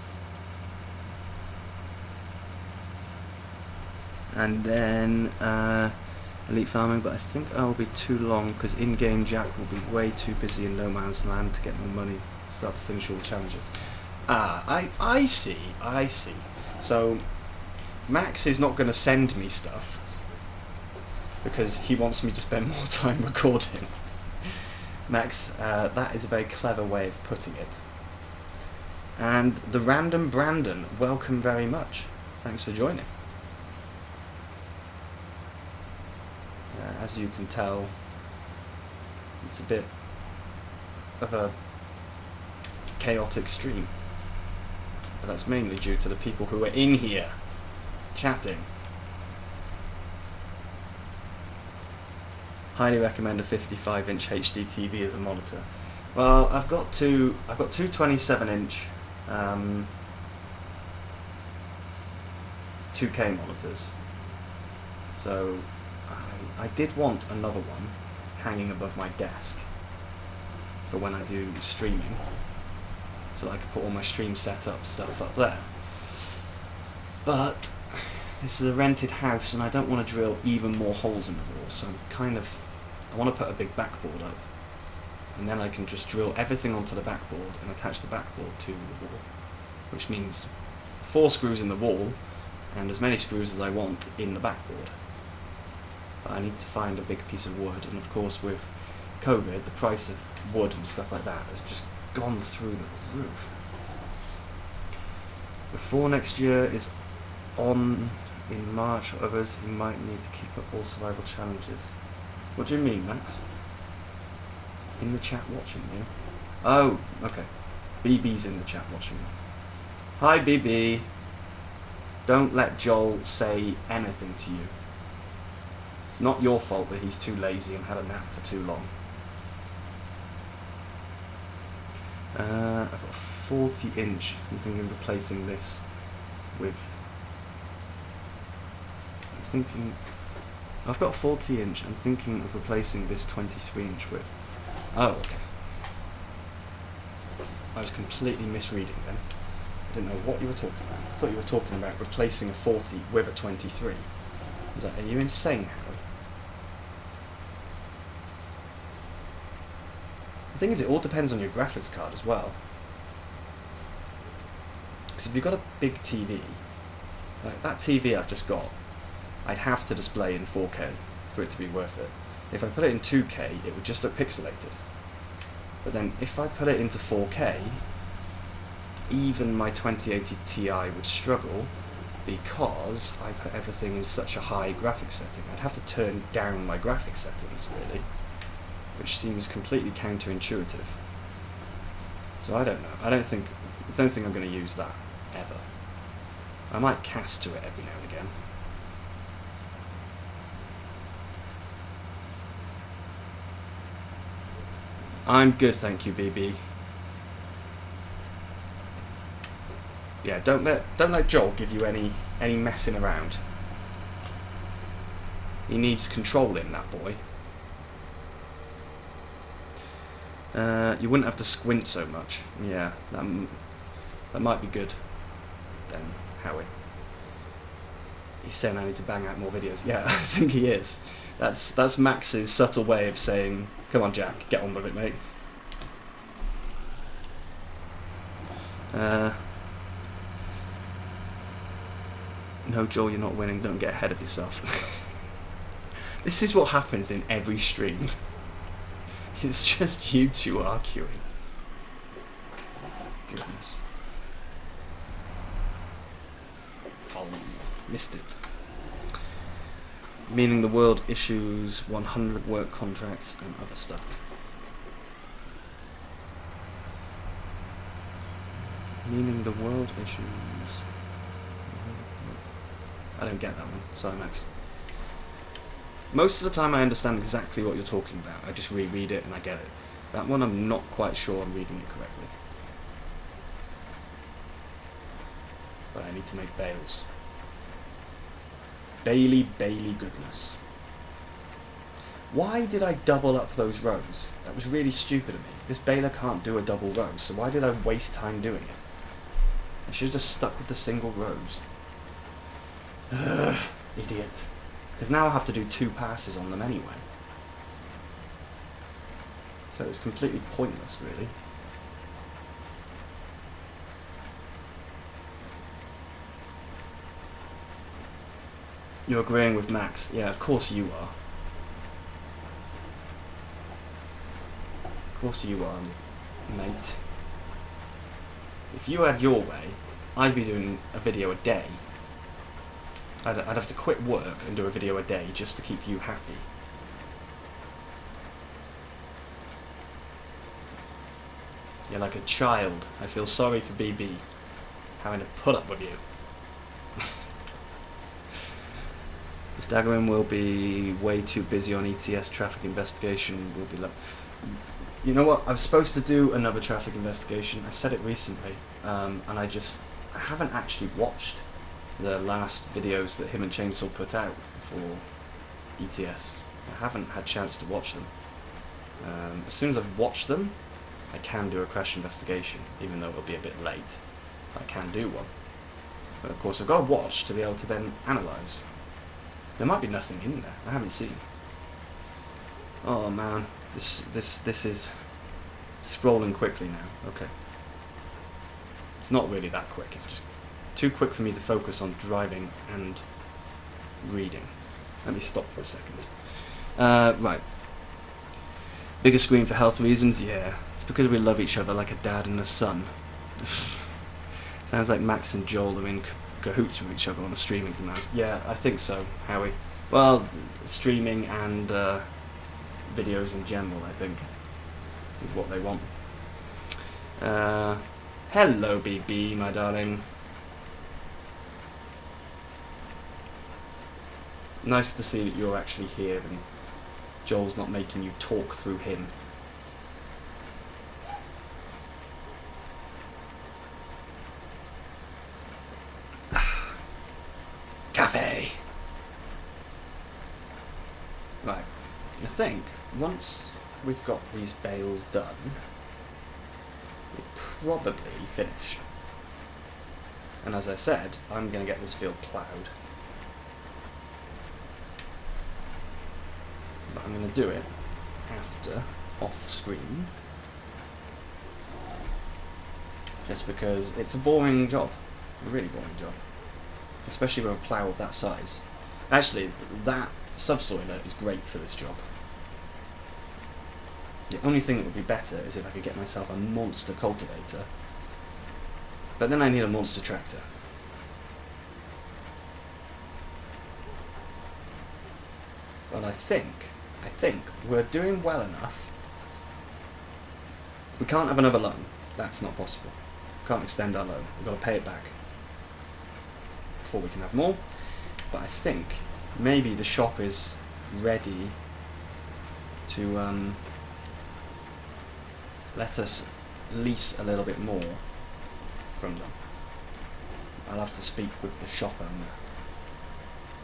And then Elite Farming, but I think I will be too long because in-game Jack will be way too busy in no man's land to get more money, start to finish all the challenges. I see. So Max is not going to send me stuff because he wants me to spend more time recording. Max, that is a very clever way of putting it. And the random Brandon, welcome very much. Thanks for joining. As you can tell, it's a bit of a chaotic stream, but that's mainly due to the people who are in here chatting. Highly recommend a 55-inch HD TV as a monitor. Well, I've got two 27-inch 2K monitors, so I did want another one hanging above my desk for when I do streaming, so that I could put all my stream setup stuff up there. But this is a rented house and I don't want to drill even more holes in the wall, so I want to put a big backboard up, and then I can just drill everything onto the backboard and attach the backboard to the wall, which means 4 screws in the wall and as many screws as I want in the backboard. But I need to find a big piece of wood, and of course with COVID the price of wood and stuff like that has just gone through the roof. Before next year is on in March, others he might need to keep up all survival challenges. What do you mean, Max? In the chat watching you? Oh, okay. BB's in the chat watching you. Hi BB. Don't let Joel say anything to you. It's not your fault that he's too lazy and had a nap for too long. I've got a 40-inch. I'm thinking of replacing this with... I've got a 40-inch. I'm thinking of replacing this 23-inch with... Oh, okay. I was completely misreading then. I didn't know what you were talking about. I thought you were talking about replacing a 40 with a 23. Are you insane, Harry? The thing is, it all depends on your graphics card as well. Because if you've got a big TV, like that TV I've just got, I'd have to display in 4K for it to be worth it. If I put it in 2K, it would just look pixelated. But then if I put it into 4K, even my 2080 Ti would struggle because I put everything in such a high graphics setting. I'd have to turn down my graphics settings, really, which seems completely counterintuitive. So I don't know. I don't think I'm going to use that ever. I might cast to it every now and again. I'm good, thank you, BB. Yeah, don't let Joel give you any messing around. He needs controlling, that boy. You wouldn't have to squint so much. Yeah, that might be good. Then, Howie. He's saying I need to bang out more videos. Yeah, I think he is. That's Max's subtle way of saying, come on, Jack, get on with it, mate. No, Joel, you're not winning. Don't get ahead of yourself. This is what happens in every stream. It's just you two arguing. Goodness. Oh, missed it. Meaning the world issues 100 work contracts and other stuff. Meaning the world issues... I don't get that one. Sorry, Max. Most of the time I understand exactly what you're talking about. I just reread it and I get it. That one I'm not quite sure I'm reading it correctly. But I need to make bales. Bailey goodness. Why did I double up those rows? That was really stupid of me. This baler can't do a double row, so why did I waste time doing it? I should have just stuck with the single rows. Ugh, idiot. Because now I have to do 2 passes on them anyway. So it's completely pointless, really. You're agreeing with Max. Yeah, of course you are. Of course you are, mate. If you had your way, I'd be doing a video a day. I'd have to quit work and do a video a day just to keep you happy. You're like a child. I feel sorry for BB having to put up with you. If Daggerin will be way too busy on ETS traffic investigation, will be like... You know what? I was supposed to do another traffic investigation. I said it recently, and I haven't actually watched the last videos that him and Chainsaw put out for ETS. I haven't had a chance to watch them. As soon as I've watched them, I can do a crash investigation, even though it'll be a bit late. I can do one. But of course I've got to watch to be able to then analyse. There might be nothing in there, I haven't seen. Oh man, this is scrolling quickly now. Okay. It's not really that quick, it's just too quick for me to focus on driving and reading. Let me stop for a second. Right. Bigger screen for health reasons? Yeah. It's because we love each other like a dad and a son. Sounds like Max and Joel are in cahoots with each other on the streaming demands. Yeah, I think so, Howie. Well, streaming and videos in general, I think, is what they want. Hello, BB, my darling. Nice to see that you're actually here and Joel's not making you talk through him. Cafe! Right, I think once we've got these bales done, we're probably finished. And as I said, I'm going to get this field ploughed. But I'm going to do it after, off screen, just because it's a boring job, a really boring job, especially with a plough of that size. Actually, that subsoiler is great for this job. The only thing that would be better is if I could get myself a monster cultivator, but then I need a monster tractor. I think we're doing well enough. We can't have another loan. That's not possible. Can't extend our loan. We've got to pay it back before we can have more. But I think maybe the shop is ready to let us lease a little bit more from them. I'll have to speak with the shop owner,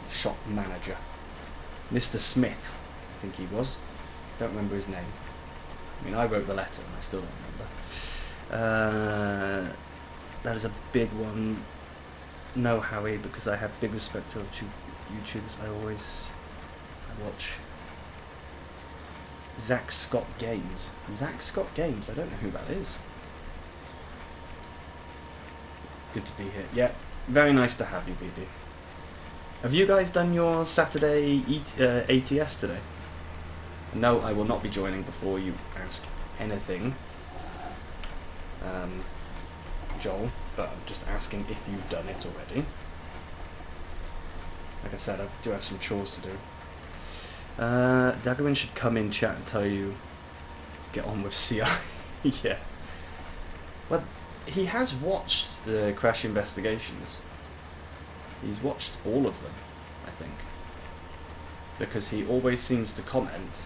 the shop manager, Mr. Smith, I think he was. Don't remember his name. I mean, I wrote the letter and I still don't remember. That is a big one. No, Howie, because I have big respect for YouTubers. I watch Zach Scott Games. Zach Scott Games, I don't know who that is. Good to be here. Yeah, very nice to have you, BB. Have you guys done your Saturday ATS today? No, I will not be joining before you ask anything, Joel, but I'm just asking if you've done it already. Like I said, I do have some chores to do. Daggerwin should come in chat and tell you to get on with CI. Yeah. Well, he has watched the crash investigations. He's watched all of them, I think. Because he always seems to comment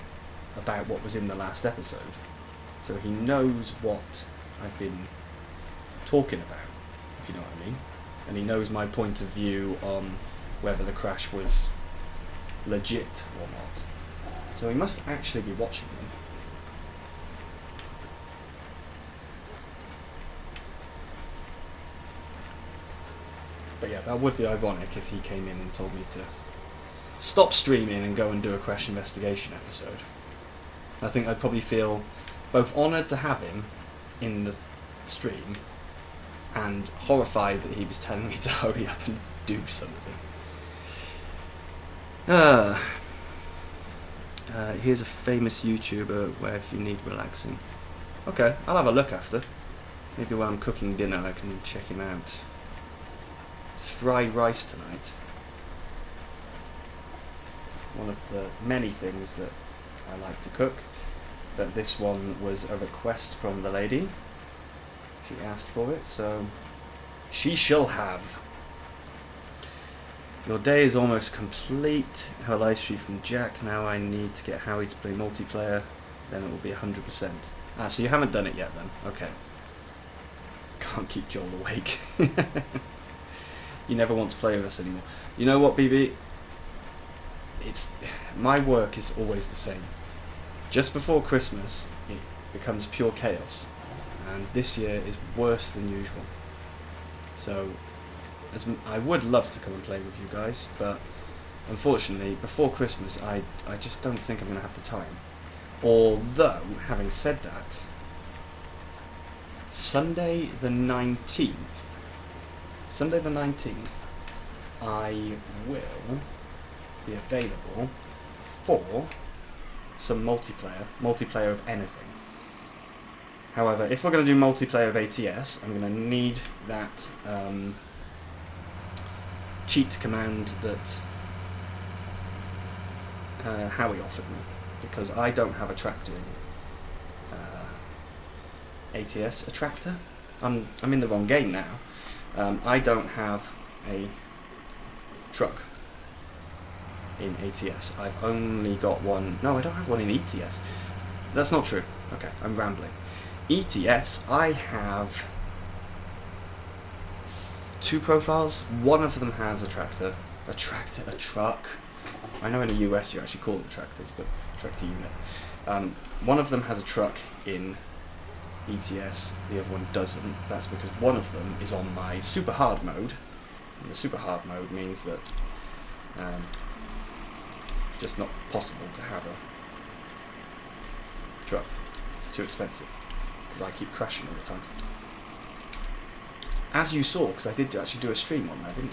about what was in the last episode. So he knows what I've been talking about, if you know what I mean. And he knows my point of view on whether the crash was legit or not. So he must actually be watching them. But yeah, that would be ironic if he came in and told me to stop streaming and go and do a crash investigation episode. I think I'd probably feel both honoured to have him in the stream and horrified that he was telling me to hurry up and do something. Here's a famous YouTuber where if you need relaxing. Okay, I'll have a look after. Maybe when I'm cooking dinner I can check him out. It's fried rice tonight. One of the many things that I like to cook. But this one was a request from the lady. She asked for it, so she shall have. Your day is almost complete. Her live stream from Jack. Now I need to get Howie to play multiplayer. Then it will be 100%. Ah, so you haven't done it yet then? Okay. Can't keep Joel awake. You never want to play with us anymore. You know what, BB? My work is always the same. Just before Christmas, it becomes pure chaos. And this year is worse than usual. So, I would love to come and play with you guys, but unfortunately, before Christmas, I just don't think I'm going to have the time. Although, having said that, Sunday the 19th, I will be available for some multiplayer of anything. However, if we're going to do multiplayer of ATS, I'm going to need that cheat command that Howie offered me, because I don't have a tractor in ATS. A tractor? I'm in the wrong game now. I don't have a truck in ATS. I've only got one. No, I don't have one in ETS. That's not true. Okay, I'm rambling. ETS, I have 2 profiles. One of them has a tractor. A truck. I know in the US you actually call them tractors, but tractor unit. One of them has a truck in ETS, the other one doesn't. That's because one of them is on my super hard mode. And the super hard mode means that just not possible to have a truck. It's too expensive because I keep crashing all the time. As you saw, because I did actually do a stream on that, didn't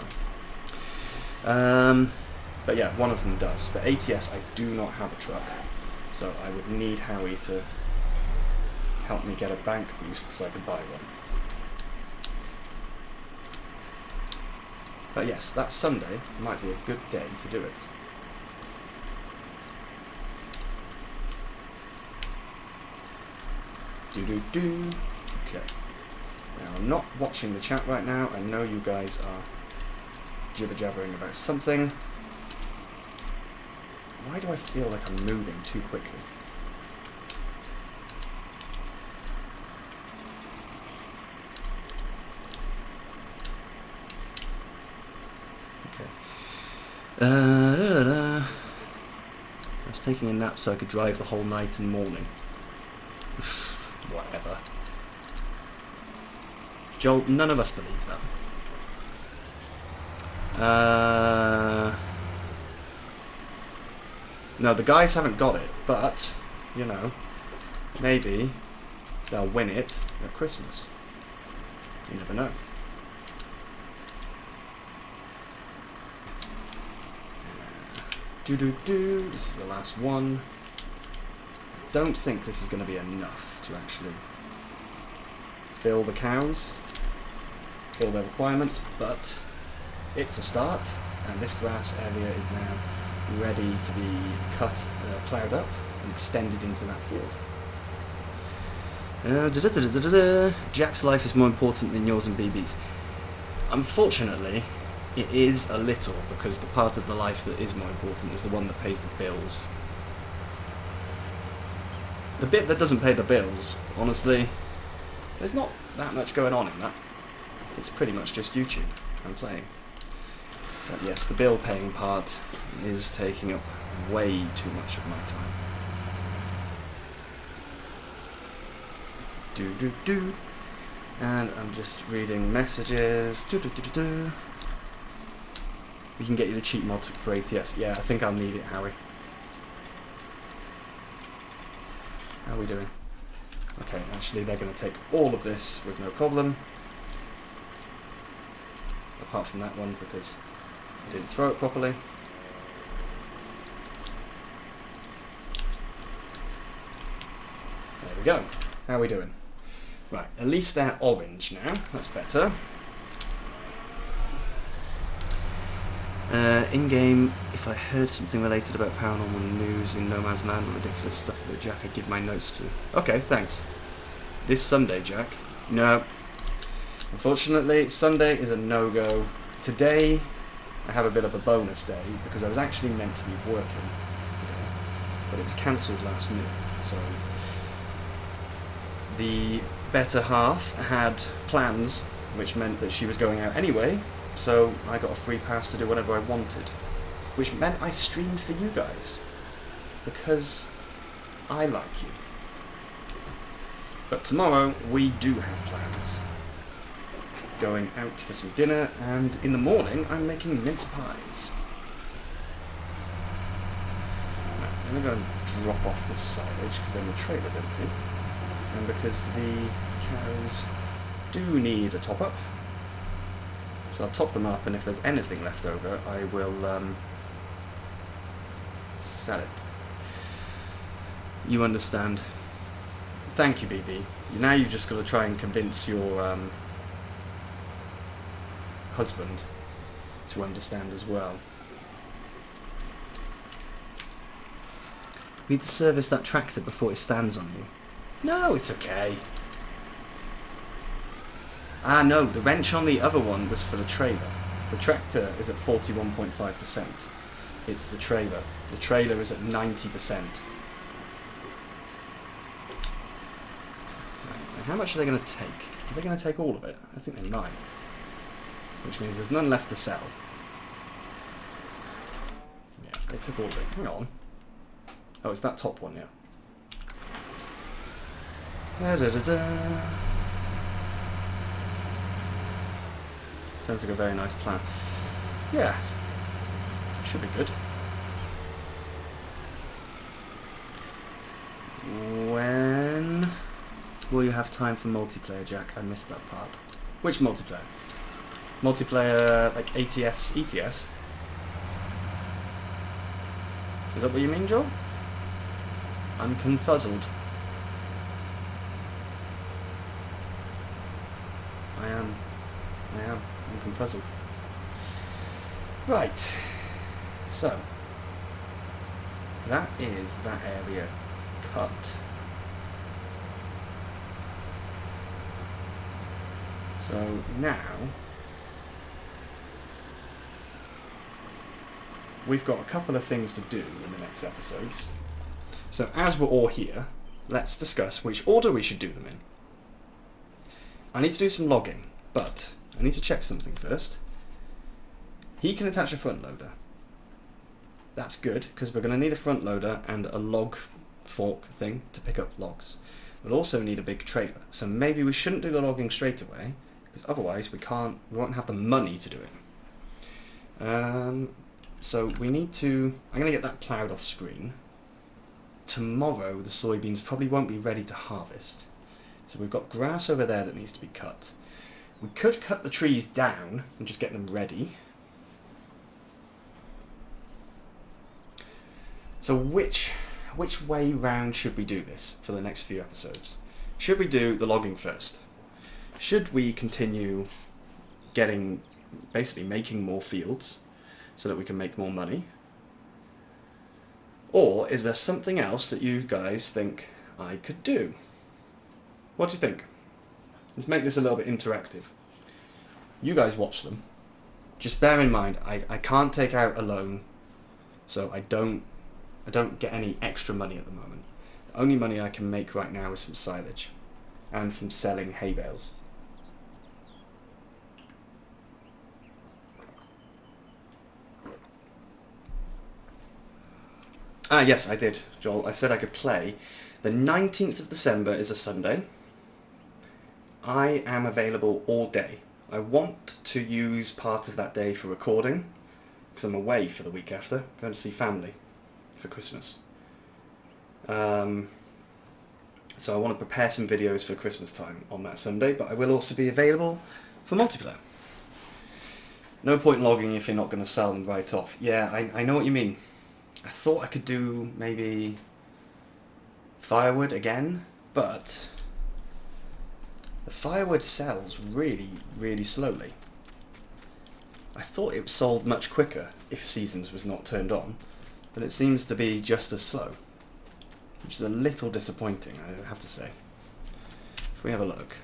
I? But yeah, one of them does. But ATS, I do not have a truck, so I would need Howie to help me get a bank boost so I could buy one. But yes, that Sunday might be a good day to do it. Do. Okay. Now, I'm not watching the chat right now. I know you guys are jibber-jabbering about something. Why do I feel like I'm moving too quickly? Okay. I was taking a nap so I could drive the whole night and morning. Whatever. Joel, none of us believe that. No, the guys haven't got it, but, you know, maybe they'll win it at Christmas. You never know. This is the last one. I don't think this is going to be enough to actually fill the cows, fill their requirements, but it's a start, and this grass area is now ready to be cut, ploughed up, and extended into that field. Jack's life is more important than yours and BB's. Unfortunately, it is a little, because the part of the life that is more important is the one that pays the bills. The bit that doesn't pay the bills, honestly, there's not that much going on in that. It's pretty much just YouTube and playing. But yes, the bill paying part is taking up way too much of my time. And I'm just reading messages. We can get you the cheat mod for ATS. Yeah, I think I'll need it, Howie. How are we doing? Okay, actually they're going to take all of this with no problem. Apart from that one, because I didn't throw it properly. There we go. How are we doing? Right, at least they're orange now. That's better. In-game, if I heard something related about paranormal news in No Man's Land or ridiculous stuff about Jack, I'd give my notes to. Okay, thanks. This Sunday, Jack? No. Unfortunately, Sunday is a no-go. Today, I have a bit of a bonus day, because I was actually meant to be working today, but it was cancelled last minute, so the better half had plans, which meant that she was going out anyway, so I got a free pass to do whatever I wanted, which meant I streamed for you guys, because I like you. But tomorrow, we do have plans. Going out for some dinner, and in the morning, I'm making mince pies. Right, I'm going to go and drop off the silage, because then the trailer's empty, and because the cows do need a top-up. So I'll top them up, and if there's anything left over, I will sell it. You understand. Thank you, BB. Now you've just got to try and convince your husband to understand as well. We need to service that tractor before it stands on you. No, it's okay. Ah, no, the wrench on the other one was for the trailer. The tractor is at 41.5%. It's the trailer. The trailer is at 90%. Right, how much are they going to take? Are they going to take all of it? I think they might. Which means there's none left to sell. Yeah, they took all of it. Hang on. Oh, it's that top one, yeah. Sounds like a very nice plan. Yeah. Should be good. When will you have time for multiplayer, Jack? I missed that part. Which multiplayer? Multiplayer, like ATS, ETS? Is that what you mean, Joel? I'm confuzzled. I am. I'm confuzzled. Right. So, that is that area cut. So now we've got a couple of things to do in the next episodes. So as we're all here, let's discuss which order we should do them in. I need to do some logging, but I need to check something first. He can attach a front loader. That's good, because we're going to need a front loader and a log fork thing to pick up logs. We'll also need a big trailer, so maybe we shouldn't do the logging straight away, because otherwise we won't have the money to do it. So we need to, I'm going to get that ploughed off screen. Tomorrow the soybeans probably won't be ready to harvest. So we've got grass over there that needs to be cut. We could cut the trees down and just get them ready. So which way round should we do this for the next few episodes? Should we do the logging first? Should we continue basically making more fields so that we can make more money? Or is there something else that you guys think I could do? What do you think? Let's make this a little bit interactive. You guys watch them. Just bear in mind, I can't take out a loan, so I don't get any extra money at the moment. The only money I can make right now is from silage and from selling hay bales. Ah, yes, I did, Joel. I said I could play. The 19th of December is a Sunday. I am available all day. I want to use part of that day for recording, because I'm away for the week after, going to see family for Christmas. So I want to prepare some videos for Christmas time on that Sunday, but I will also be available for multiplayer. No point logging if you're not going to sell them right off. Yeah, I know what you mean. I thought I could do maybe firewood again, but the firewood sells really, really slowly. I thought it sold much quicker if Seasons was not turned on, but it seems to be just as slow, which is a little disappointing, I have to say. If we have a look,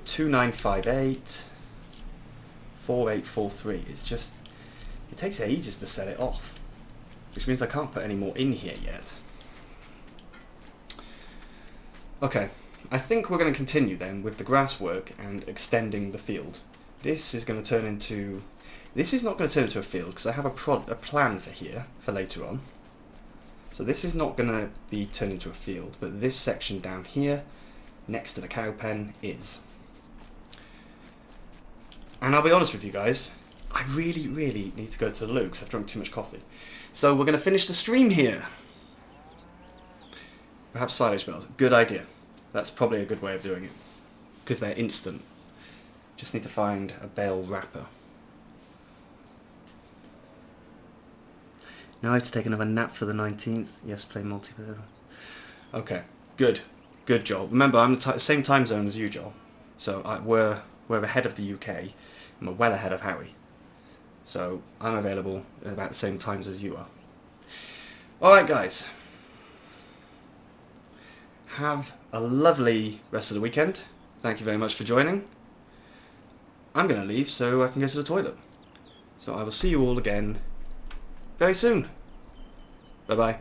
2958, 4843, it's just, it takes ages to set it off, which means I can't put any more in here yet. Okay, I think we're going to continue then with the grass work and extending the field. This is going to turn into... This is not going to turn into a field because I have a plan for here, for later on. So this is not going to be turned into a field, but this section down here, next to the cow pen, is. And I'll be honest with you guys, I really, really need to go to the loo because I've drunk too much coffee. So we're going to finish the stream here. Perhaps silage bales. Good idea. That's probably a good way of doing it, because they're instant. Just need to find a bale wrapper. Now I have to take another nap for the 19th. Yes, play multiplayer. Okay, good. Good, Joel. Remember, I'm the same time zone as you, Joel. So we're ahead of the UK, and we're well ahead of Howie. So I'm available at about the same times as you are. Alright, guys. Have a lovely rest of the weekend. Thank you very much for joining. I'm going to leave so I can go to the toilet. So I will see you all again very soon. Bye bye.